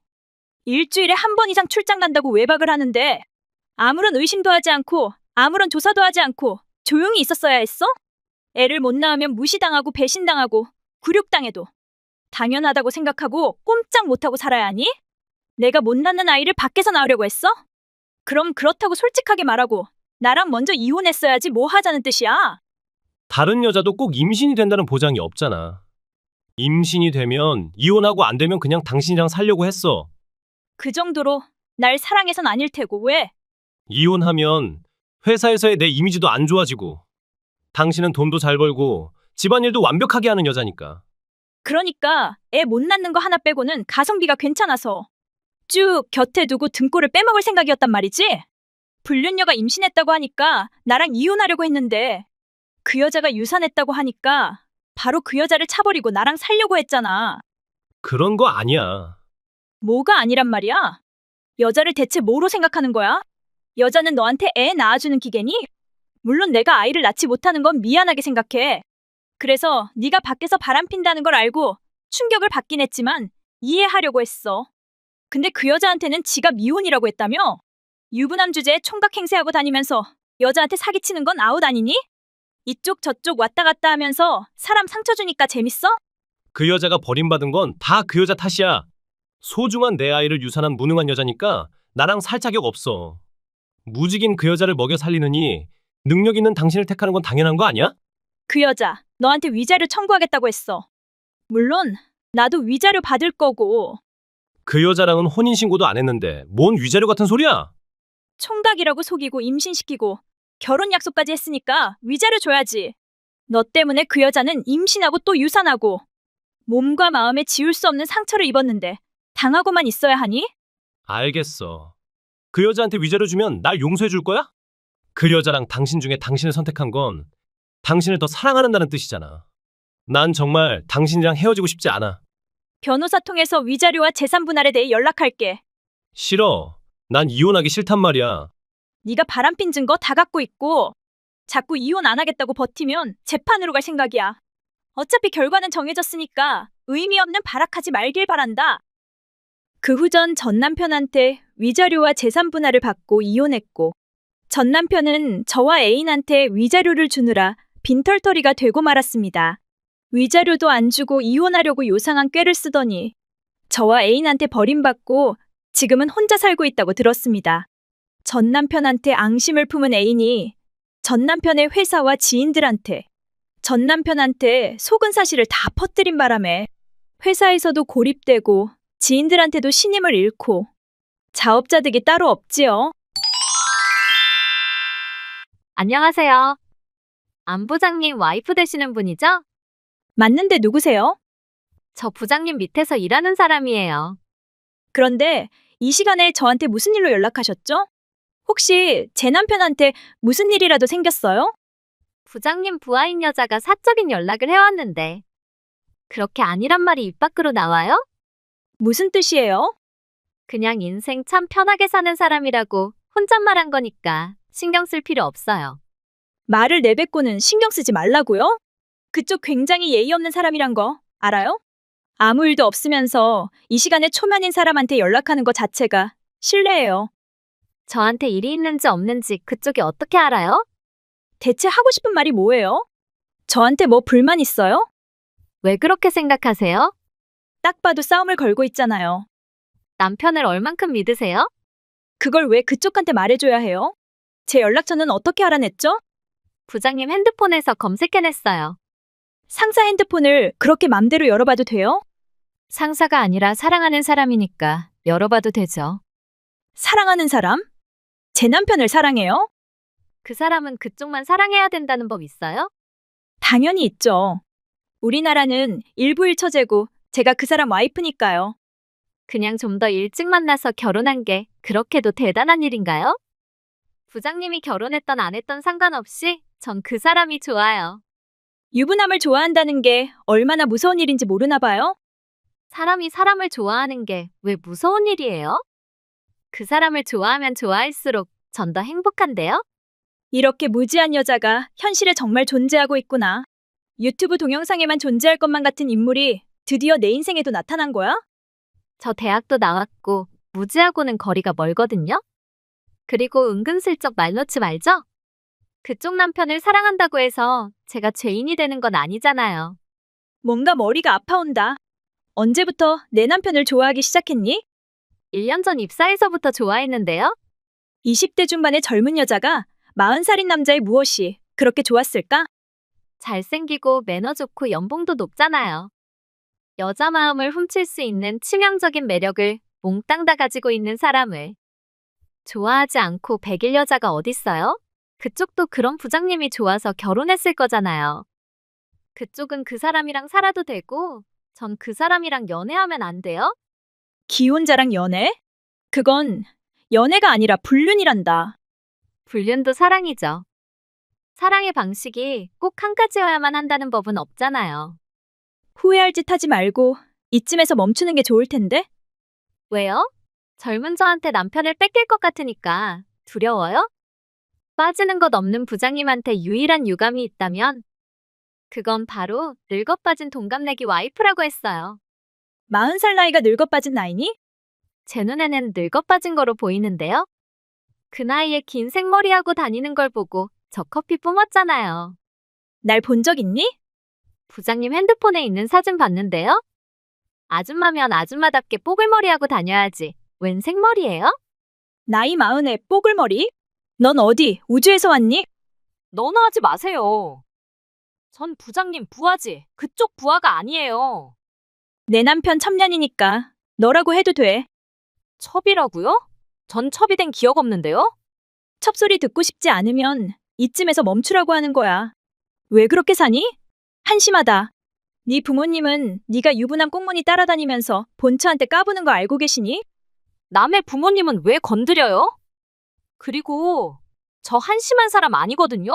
일주일에 한 번 이상 출장 간다고 외박을 하는데 아무런 의심도 하지 않고 아무런 조사도 하지 않고 조용히 있었어야 했어? 애를 못 낳으면 무시당하고 배신당하고 굴욕당해도 당연하다고 생각하고 꼼짝 못하고 살아야 하니? 내가 못 낳는 아이를 밖에서 낳으려고 했어? 그럼 그렇다고 솔직하게 말하고 나랑 먼저 이혼했어야지 뭐 하자는 뜻이야? 다른 여자도 꼭 임신이 된다는 보장이 없잖아. 임신이 되면 이혼하고 안 되면 그냥 당신이랑 살려고 했어. 그 정도로 날 사랑해선 아닐 테고 왜? 이혼하면 회사에서의 내 이미지도 안 좋아지고 당신은 돈도 잘 벌고 집안일도 완벽하게 하는 여자니까. 그러니까 애 못 낳는 거 하나 빼고는 가성비가 괜찮아서 쭉 곁에 두고 등골을 빼먹을 생각이었단 말이지? 불륜녀가 임신했다고 하니까 나랑 이혼하려고 했는데 그 여자가 유산했다고 하니까 바로 그 여자를 차버리고 나랑 살려고 했잖아. 그런 거 아니야. 뭐가 아니란 말이야? 여자를 대체 뭐로 생각하는 거야? 여자는 너한테 애 낳아주는 기계니? 물론 내가 아이를 낳지 못하는 건 미안하게 생각해. 그래서 네가 밖에서 바람핀다는 걸 알고 충격을 받긴 했지만 이해하려고 했어. 근데 그 여자한테는 지가 미혼이라고 했다며? 유부남 주제에 총각 행세하고 다니면서 여자한테 사기치는 건 아웃 아니니? 이쪽 저쪽 왔다 갔다 하면서 사람 상처 주니까 재밌어? 그 여자가 버림받은 건 다 그 여자 탓이야. 소중한 내 아이를 유산한 무능한 여자니까 나랑 살 자격 없어. 무직인 그 여자를 먹여 살리느니 능력 있는 당신을 택하는 건 당연한 거 아니야? 그 여자 너한테 위자료 청구하겠다고 했어. 물론 나도 위자료 받을 거고 그 여자랑은 혼인신고도 안 했는데 뭔 위자료 같은 소리야? 총각이라고 속이고 임신시키고 결혼 약속까지 했으니까 위자료 줘야지. 너 때문에 그 여자는 임신하고 또 유산하고 몸과 마음에 지울 수 없는 상처를 입었는데 당하고만 있어야 하니? 알겠어. 그 여자한테 위자료 주면 날 용서해 줄 거야? 그 여자랑 당신 중에 당신을 선택한 건 당신을 더 사랑한다는 뜻이잖아. 난 정말 당신이랑 헤어지고 싶지 않아. 변호사 통해서 위자료와 재산 분할에 대해 연락할게. 싫어. 난 이혼하기 싫단 말이야. 네가 바람핀 증거 다 갖고 있고 자꾸 이혼 안 하겠다고 버티면 재판으로 갈 생각이야. 어차피 결과는 정해졌으니까 의미 없는 발악하지 말길 바란다. 그 후 전 남편한테 위자료와 재산 분할을 받고 이혼했고 전 남편은 저와 애인한테 위자료를 주느라 빈털터리가 되고 말았습니다. 위자료도 안 주고 이혼하려고 요상한 꾀를 쓰더니 저와 애인한테 버림받고 지금은 혼자 살고 있다고 들었습니다. 전 남편한테 앙심을 품은 애인이 전 남편의 회사와 지인들한테 전 남편한테 속은 사실을 다 퍼뜨린 바람에 회사에서도 고립되고 지인들한테도 신임을 잃고 자업자득이 따로 없지요. 안녕하세요. 안 부장님 와이프 되시는 분이죠? 맞는데 누구세요? 저 부장님 밑에서 일하는 사람이에요. 그런데 이 시간에 저한테 무슨 일로 연락하셨죠? 혹시 제 남편한테 무슨 일이라도 생겼어요? 부장님 부하인 여자가 사적인 연락을 해왔는데 그렇게 아니란 말이 입 밖으로 나와요? 무슨 뜻이에요? 그냥 인생 참 편하게 사는 사람이라고 혼잣말한 거니까 신경 쓸 필요 없어요. 말을 내뱉고는 신경 쓰지 말라고요? 그쪽 굉장히 예의 없는 사람이란 거 알아요? 아무 일도 없으면서 이 시간에 초면인 사람한테 연락하는 것 자체가 실례예요. 저한테 일이 있는지 없는지 그쪽이 어떻게 알아요? 대체 하고 싶은 말이 뭐예요? 저한테 뭐 불만 있어요? 왜 그렇게 생각하세요? 딱 봐도 싸움을 걸고 있잖아요. 남편을 얼만큼 믿으세요? 그걸 왜 그쪽한테 말해줘야 해요? 제 연락처는 어떻게 알아냈죠? 부장님 핸드폰에서 검색해냈어요. 상사 핸드폰을 그렇게 맘대로 열어봐도 돼요? 상사가 아니라 사랑하는 사람이니까 열어봐도 되죠. 사랑하는 사람? 제 남편을 사랑해요? 그 사람은 그쪽만 사랑해야 된다는 법 있어요? 당연히 있죠. 우리나라는 일부일처제고 제가 그 사람 와이프니까요. 그냥 좀 더 일찍 만나서 결혼한 게 그렇게도 대단한 일인가요? 부장님이 결혼했던 안 했던 상관없이 전 그 사람이 좋아요. 유부남을 좋아한다는 게 얼마나 무서운 일인지 모르나 봐요? 사람이 사람을 좋아하는 게 왜 무서운 일이에요? 그 사람을 좋아하면 좋아할수록 전 더 행복한데요? 이렇게 무지한 여자가 현실에 정말 존재하고 있구나. 유튜브 동영상에만 존재할 것만 같은 인물이 드디어 내 인생에도 나타난 거야? 저 대학도 나왔고 무지하고는 거리가 멀거든요? 그리고 은근슬쩍 말 놓지 말죠? 그쪽 남편을 사랑한다고 해서 제가 죄인이 되는 건 아니잖아요. 뭔가 머리가 아파온다. 언제부터 내 남편을 좋아하기 시작했니? 1년 전 입사해서부터 좋아했는데요? 20대 중반의 젊은 여자가 40살인 남자의 무엇이 그렇게 좋았을까? 잘생기고 매너 좋고 연봉도 높잖아요. 여자 마음을 훔칠 수 있는 치명적인 매력을 몽땅 다 가지고 있는 사람을 좋아하지 않고 100일 여자가 어딨어요? 그쪽도 그런 부장님이 좋아서 결혼했을 거잖아요. 그쪽은 그 사람이랑 살아도 되고 전 그 사람이랑 연애하면 안 돼요? 기혼자랑 연애? 그건 연애가 아니라 불륜이란다. 불륜도 사랑이죠. 사랑의 방식이 꼭 한 가지여야만 한다는 법은 없잖아요. 후회할 짓 하지 말고 이쯤에서 멈추는 게 좋을 텐데? 왜요? 젊은 저한테 남편을 뺏길 것 같으니까 두려워요? 빠지는 것 없는 부장님한테 유일한 유감이 있다면 그건 바로 늙어 빠진 동갑내기 와이프라고 했어요. 40살 나이가 늙어 빠진 나이니? 제 눈에는 늙어 빠진 거로 보이는데요. 그 나이에 긴 생머리하고 다니는 걸 보고 저 커피 뿜었잖아요. 날 본 적 있니? 부장님 핸드폰에 있는 사진 봤는데요. 아줌마면 아줌마답게 뽀글머리하고 다녀야지. 웬 생머리예요? 나이 40에 뽀글머리? 넌 어디 우주에서 왔니? 너나 하지 마세요. 전 부장님 부하지. 그쪽 부하가 아니에요. 내 남편 첩년이니까 너라고 해도 돼. 첩이라고요? 전 첩이 된 기억 없는데요? 첩소리 듣고 싶지 않으면 이쯤에서 멈추라고 하는 거야. 왜 그렇게 사니? 한심하다. 네 부모님은 네가 유부남 꽁무니 따라다니면서 본처한테 까부는 거 알고 계시니? 남의 부모님은 왜 건드려요? 그리고 저 한심한 사람 아니거든요?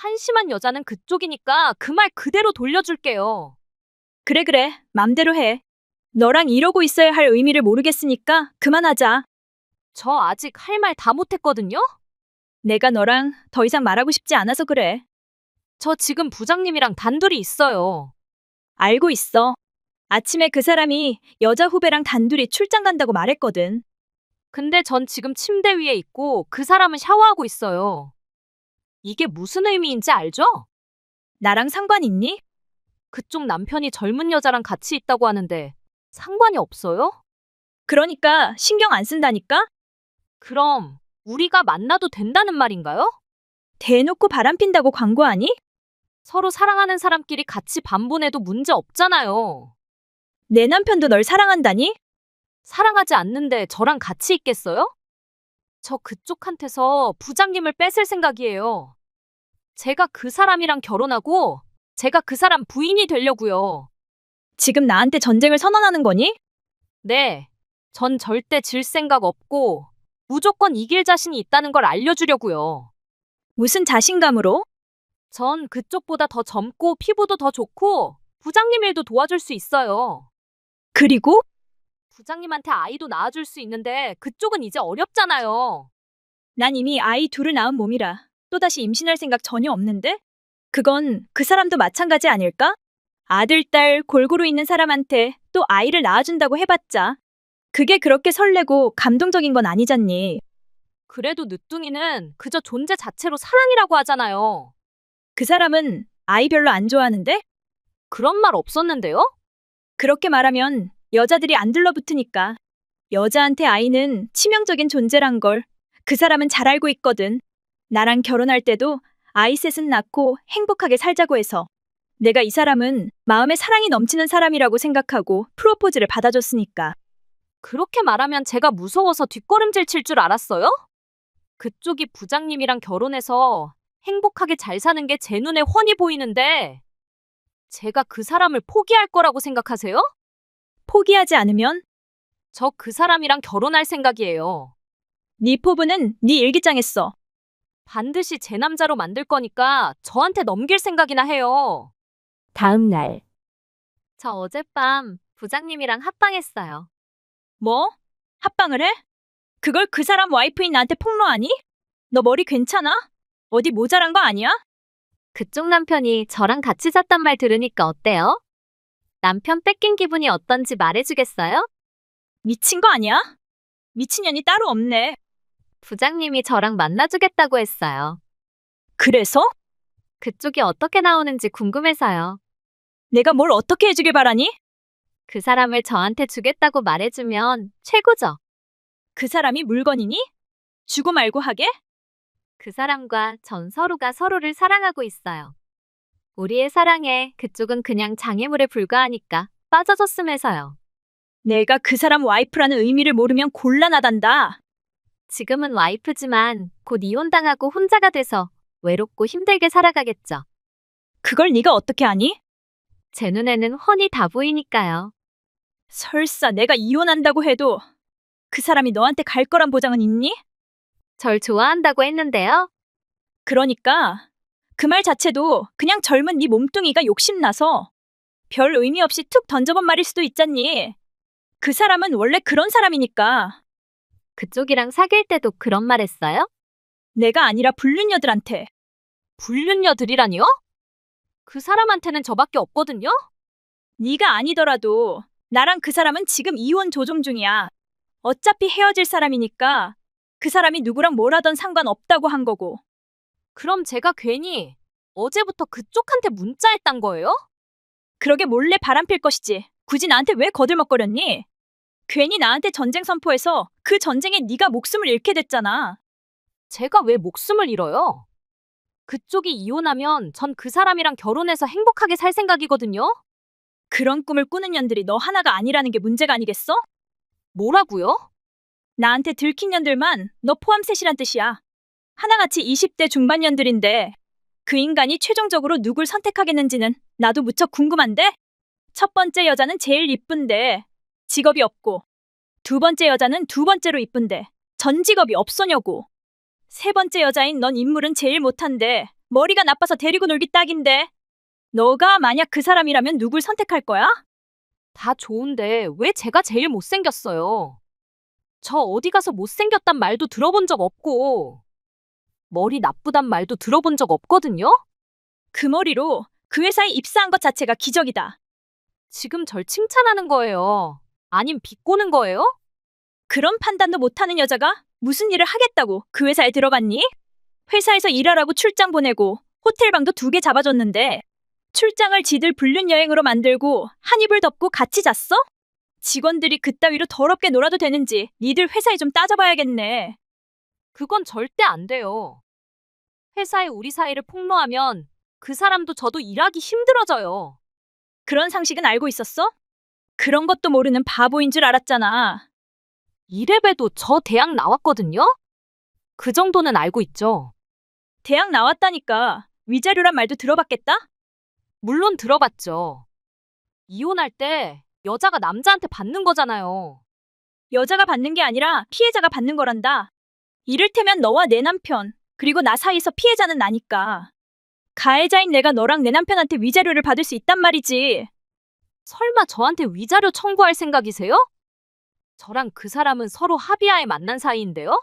한심한 여자는 그쪽이니까 그 말 그대로 돌려줄게요. 그래, 그래. 맘대로 해. 너랑 이러고 있어야 할 의미를 모르겠으니까 그만하자. 저 아직 할 말 다 못했거든요? 내가 너랑 더 이상 말하고 싶지 않아서 그래. 저 지금 부장님이랑 단둘이 있어요. 알고 있어. 아침에 그 사람이 여자 후배랑 단둘이 출장 간다고 말했거든. 근데 전 지금 침대 위에 있고 그 사람은 샤워하고 있어요. 이게 무슨 의미인지 알죠? 나랑 상관 있니? 그쪽 남편이 젊은 여자랑 같이 있다고 하는데 상관이 없어요? 그러니까 신경 안 쓴다니까? 그럼 우리가 만나도 된다는 말인가요? 대놓고 바람핀다고 광고하니? 서로 사랑하는 사람끼리 같이 밥 보내도 문제 없잖아요. 내 남편도 널 사랑한다니? 사랑하지 않는데 저랑 같이 있겠어요? 저 그쪽한테서 부장님을 뺏을 생각이에요. 제가 그 사람이랑 결혼하고 제가 그 사람 부인이 되려고요. 지금 나한테 전쟁을 선언하는 거니? 네, 전 절대 질 생각 없고 무조건 이길 자신이 있다는 걸 알려주려고요. 무슨 자신감으로? 전 그쪽보다 더 젊고 피부도 더 좋고 부장님 일도 도와줄 수 있어요. 그리고? 부장님한테 아이도 낳아줄 수 있는데 그쪽은 이제 어렵잖아요. 난 이미 아이 둘을 낳은 몸이라 또다시 임신할 생각 전혀 없는데? 그건 그 사람도 마찬가지 아닐까? 아들, 딸 골고루 있는 사람한테 또 아이를 낳아준다고 해봤자 그게 그렇게 설레고 감동적인 건 아니잖니. 그래도 늦둥이는 그저 존재 자체로 사랑이라고 하잖아요. 그 사람은 아이 별로 안 좋아하는데? 그런 말 없었는데요? 그렇게 말하면 여자들이 안 들러붙으니까. 여자한테 아이는 치명적인 존재란 걸 그 사람은 잘 알고 있거든. 나랑 결혼할 때도 아이 셋은 낳고 행복하게 살자고 해서 내가 이 사람은 마음에 사랑이 넘치는 사람이라고 생각하고 프로포즈를 받아줬으니까. 그렇게 말하면 제가 무서워서 뒷걸음질 칠 줄 알았어요? 그쪽이 부장님이랑 결혼해서 행복하게 잘 사는 게 제 눈에 훤히 보이는데 제가 그 사람을 포기할 거라고 생각하세요? 포기하지 않으면 저 그 사람이랑 결혼할 생각이에요. 네 포부는 네 일기장에 써. 반드시 제 남자로 만들 거니까 저한테 넘길 생각이나 해요. 다음 날. 저 어젯밤 부장님이랑 합방했어요. 뭐? 합방을 해? 그걸 그 사람 와이프인 나한테 폭로하니? 너 머리 괜찮아? 어디 모자란 거 아니야? 그쪽 남편이 저랑 같이 잤단 말 들으니까 어때요? 남편 뺏긴 기분이 어떤지 말해주겠어요? 미친 거 아니야? 미친년이 따로 없네. 부장님이 저랑 만나주겠다고 했어요. 그래서? 그쪽이 어떻게 나오는지 궁금해서요. 내가 뭘 어떻게 해주길 바라니? 그 사람을 저한테 주겠다고 말해주면 최고죠. 그 사람이 물건이니? 주고 말고 하게? 그 사람과 전 서로가 서로를 사랑하고 있어요. 우리의 사랑에 그쪽은 그냥 장애물에 불과하니까 빠져줬음에서요. 내가 그 사람 와이프라는 의미를 모르면 곤란하단다. 지금은 와이프지만 곧 이혼당하고 혼자가 돼서 외롭고 힘들게 살아가겠죠. 그걸 네가 어떻게 아니? 제 눈에는 훤히 다 보이니까요. 설사 내가 이혼한다고 해도 그 사람이 너한테 갈 거란 보장은 있니? 절 좋아한다고 했는데요. 그러니까 그 말 자체도 그냥 젊은 네 몸뚱이가 욕심나서 별 의미 없이 툭 던져본 말일 수도 있잖니. 그 사람은 원래 그런 사람이니까. 그쪽이랑 사귈 때도 그런 말 했어요? 내가 아니라 불륜녀들한테. 불륜녀들이라니요? 그 사람한테는 저밖에 없거든요? 네가 아니더라도 나랑 그 사람은 지금 이혼 조정 중이야. 어차피 헤어질 사람이니까 그 사람이 누구랑 뭘 하던 상관없다고 한 거고. 그럼 제가 괜히 어제부터 그쪽한테 문자했단 거예요? 그러게 몰래 바람필 것이지. 굳이 나한테 왜 거들먹거렸니? 괜히 나한테 전쟁 선포해서 그 전쟁에 네가 목숨을 잃게 됐잖아. 제가 왜 목숨을 잃어요? 그쪽이 이혼하면 전 그 사람이랑 결혼해서 행복하게 살 생각이거든요? 그런 꿈을 꾸는 년들이 너 하나가 아니라는 게 문제가 아니겠어? 뭐라고요? 나한테 들킨 년들만 너 포함 셋이란 뜻이야. 하나같이 20대 중반년들인데 그 인간이 최종적으로 누굴 선택하겠는지는 나도 무척 궁금한데? 첫 번째 여자는 제일 이쁜데 직업이 없고, 두 번째 여자는 두 번째로 이쁜데 전 직업이 없소냐고. 세 번째 여자인 넌 인물은 제일 못한데 머리가 나빠서 데리고 놀기 딱인데. 너가 만약 그 사람이라면 누굴 선택할 거야? 다 좋은데 왜 제가 제일 못생겼어요? 저 어디 가서 못생겼단 말도 들어본 적 없고, 머리 나쁘단 말도 들어본 적 없거든요? 그 머리로 그 회사에 입사한 것 자체가 기적이다. 지금 절 칭찬하는 거예요? 아님 비꼬는 거예요? 그런 판단도 못하는 여자가 무슨 일을 하겠다고 그 회사에 들어갔니? 회사에서 일하라고 출장 보내고 호텔방도 2개 잡아줬는데 출장을 지들 불륜 여행으로 만들고 한 이불 덮고 같이 잤어? 직원들이 그따위로 더럽게 놀아도 되는지 니들 회사에 좀 따져봐야겠네. 그건 절대 안 돼요. 회사에 우리 사이를 폭로하면 그 사람도 저도 일하기 힘들어져요. 그런 상식은 알고 있었어? 그런 것도 모르는 바보인 줄 알았잖아. 이래봬도 저 대학 나왔거든요? 그 정도는 알고 있죠. 대학 나왔다니까 위자료란 말도 들어봤겠다? 물론 들어봤죠. 이혼할 때 여자가 남자한테 받는 거잖아요. 여자가 받는 게 아니라 피해자가 받는 거란다. 이를테면 너와 내 남편, 그리고 나 사이에서 피해자는 나니까. 가해자인 내가 너랑 내 남편한테 위자료를 받을 수 있단 말이지. 설마 저한테 위자료 청구할 생각이세요? 저랑 그 사람은 서로 합의하에 만난 사이인데요?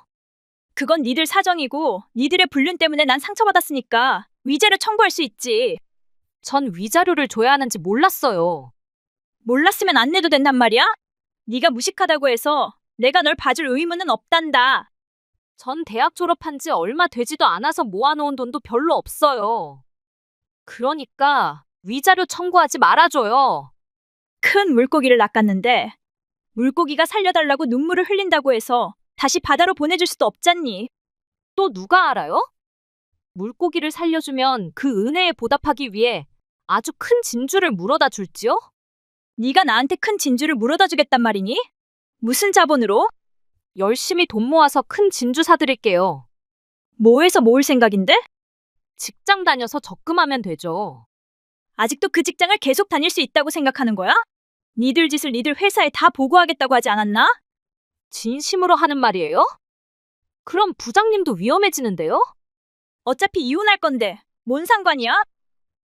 그건 니들 사정이고 니들의 불륜 때문에 난 상처받았으니까 위자료 청구할 수 있지. 전 위자료를 줘야 하는지 몰랐어요. 몰랐으면 안 내도 된단 말이야? 네가 무식하다고 해서 내가 널 봐줄 의무는 없단다. 전 대학 졸업한 지 얼마 되지도 않아서 모아놓은 돈도 별로 없어요. 그러니까 위자료 청구하지 말아줘요. 큰 물고기를 낚았는데 물고기가 살려달라고 눈물을 흘린다고 해서 다시 바다로 보내줄 수도 없잖니. 또 누가 알아요? 물고기를 살려주면 그 은혜에 보답하기 위해 아주 큰 진주를 물어다 줄지요? 네가 나한테 큰 진주를 물어다 주겠단 말이니? 무슨 자본으로? 열심히 돈 모아서 큰 진주 사드릴게요. 뭐해서 모을 생각인데? 직장 다녀서 적금하면 되죠. 아직도 그 직장을 계속 다닐 수 있다고 생각하는 거야? 니들 짓을 니들 회사에 다 보고하겠다고 하지 않았나? 진심으로 하는 말이에요? 그럼 부장님도 위험해지는데요? 어차피 이혼할 건데 뭔 상관이야?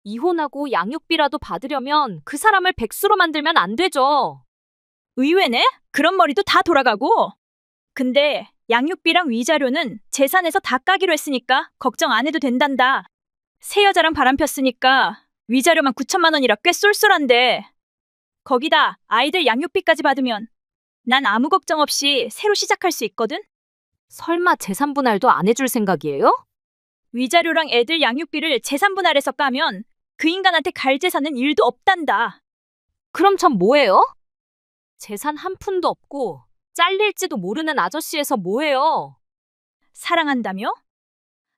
이혼하고 양육비라도 받으려면 그 사람을 백수로 만들면 안 되죠. 의외네? 그런 머리도 다 돌아가고. 근데 양육비랑 위자료는 재산에서 다 까기로 했으니까 걱정 안 해도 된단다. 새 여자랑 바람 폈으니까 위자료만 9천만 원이라 꽤 쏠쏠한데 거기다 아이들 양육비까지 받으면 난 아무 걱정 없이 새로 시작할 수 있거든? 설마 재산 분할도 안 해줄 생각이에요? 위자료랑 애들 양육비를 재산 분할해서 까면 그 인간한테 갈 재산은 1도 없단다. 그럼 전 뭐예요? 재산 한 푼도 없고 잘릴지도 모르는 아저씨에서 뭐예요? 사랑한다며?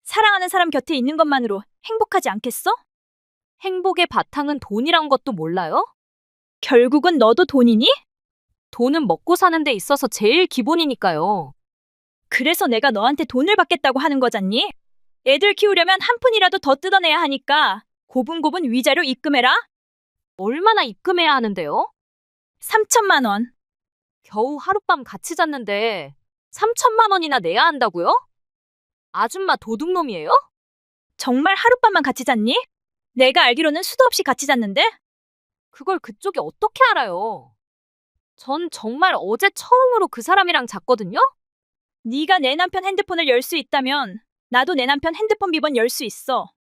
사랑하는 사람 곁에 있는 것만으로 행복하지 않겠어? 행복의 바탕은 돈이란 것도 몰라요? 결국은 너도 돈이니? 돈은 먹고 사는 데 있어서 제일 기본이니까요. 그래서 내가 너한테 돈을 받겠다고 하는 거잖니? 애들 키우려면 한 푼이라도 더 뜯어내야 하니까 고분고분 위자료 입금해라. 얼마나 입금해야 하는데요? 3천만 원. 겨우 하룻밤 같이 잤는데 3천만 원이나 내야 한다고요? 아줌마 도둑놈이에요? 정말 하룻밤만 같이 잤니? 내가 알기로는 수도 없이 같이 잤는데? 그걸 그쪽이 어떻게 알아요? 전 정말 어제 처음으로 그 사람이랑 잤거든요? 네가 내 남편 핸드폰을 열 수 있다면 나도 내 남편 핸드폰 비번 열 수 있어.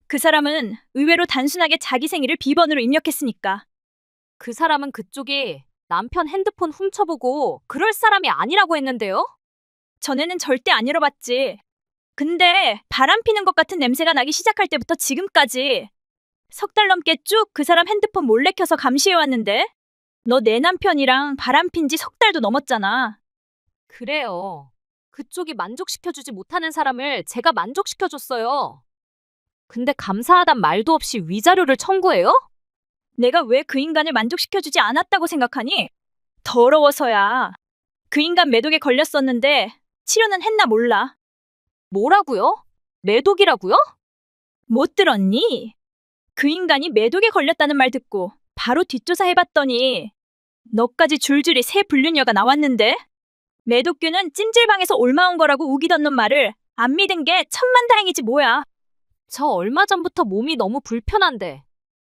그 사람은 의외로 단순하게 자기 생일을 비번으로 입력했으니까. 그 사람은 그쪽이 남편 핸드폰 훔쳐보고 그럴 사람이 아니라고 했는데요? 전에는 절대 안 열어봤지. 근데 바람 피는 것 같은 냄새가 나기 시작할 때부터 지금까지 3달 넘게 쭉 그 사람 핸드폰 몰래 켜서 감시해왔는데 너 내 남편이랑 바람 핀 지 3달도 넘었잖아. 그래요. 그쪽이 만족시켜주지 못하는 사람을 제가 만족시켜줬어요. 근데 감사하단 말도 없이 위자료를 청구해요? 내가 왜 그 인간을 만족시켜주지 않았다고 생각하니? 더러워서야. 그 인간 매독에 걸렸었는데 치료는 했나 몰라. 뭐라고요? 매독이라고요? 못 들었니? 그 인간이 매독에 걸렸다는 말 듣고 바로 뒷조사 해봤더니 너까지 줄줄이 새 불륜녀가 나왔는데 매독규는 찜질방에서 올마온 거라고 우기던 놈 말을 안 믿은 게 천만다행이지 뭐야. 저 얼마 전부터 몸이 너무 불편한데.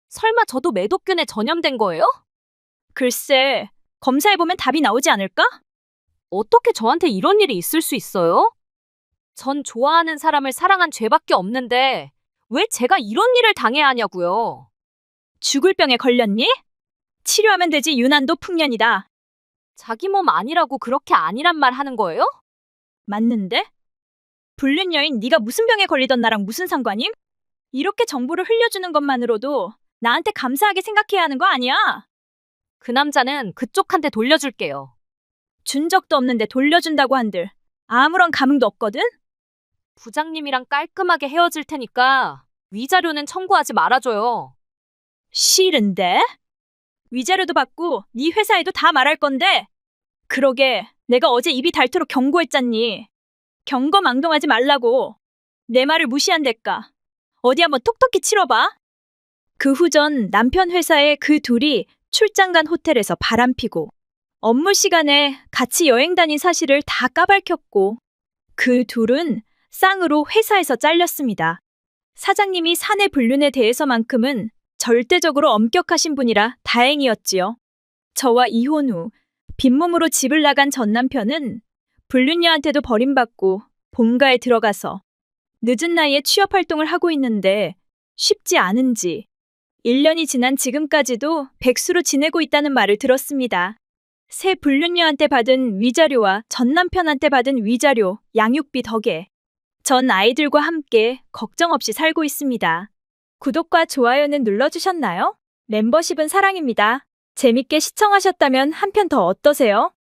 설마 저도 매독균에 전염된 거예요? 글쎄, 검사해보면 답이 나오지 않을까? 어떻게 저한테 이런 일이 있을 수 있어요? 전 좋아하는 사람을 사랑한 죄밖에 없는데 왜 제가 이런 일을 당해야 하냐고요. 죽을 병에 걸렸니? 치료하면 되지. 유난도 풍년이다. 자기 몸 아니라고 그렇게 아니란 말 하는 거예요? 맞는데? 불륜 여인 네가 무슨 병에 걸리던 나랑 무슨 상관임? 이렇게 정보를 흘려주는 것만으로도 나한테 감사하게 생각해야 하는 거 아니야? 그 남자는 그쪽한테 돌려줄게요. 준 적도 없는데 돌려준다고 한들 아무런 감흥도 없거든? 부장님이랑 깔끔하게 헤어질 테니까 위자료는 청구하지 말아줘요. 싫은데? 위자료도 받고 네 회사에도 다 말할 건데. 그러게 내가 어제 입이 닳도록 경고했잖니. 경거망동하지 말라고. 내 말을 무시한 대가 어디 한번 톡톡히 치러봐. 그 후 전 남편 회사에 그 둘이 출장 간 호텔에서 바람피고 업무 시간에 같이 여행 다닌 사실을 다 까발켰고 그 둘은 쌍으로 회사에서 잘렸습니다. 사장님이 사내 불륜에 대해서만큼은 절대적으로 엄격하신 분이라 다행이었지요. 저와 이혼 후 빈몸으로 집을 나간 전 남편은 불륜녀한테도 버림받고 본가에 들어가서 늦은 나이에 취업 활동을 하고 있는데 쉽지 않은지 1년이 지난 지금까지도 백수로 지내고 있다는 말을 들었습니다. 새 불륜녀한테 받은 위자료와 전 남편한테 받은 위자료, 양육비 덕에 전 아이들과 함께 걱정 없이 살고 있습니다. 구독과 좋아요는 눌러주셨나요? 멤버십은 사랑입니다. 재밌게 시청하셨다면 한 편 더 어떠세요?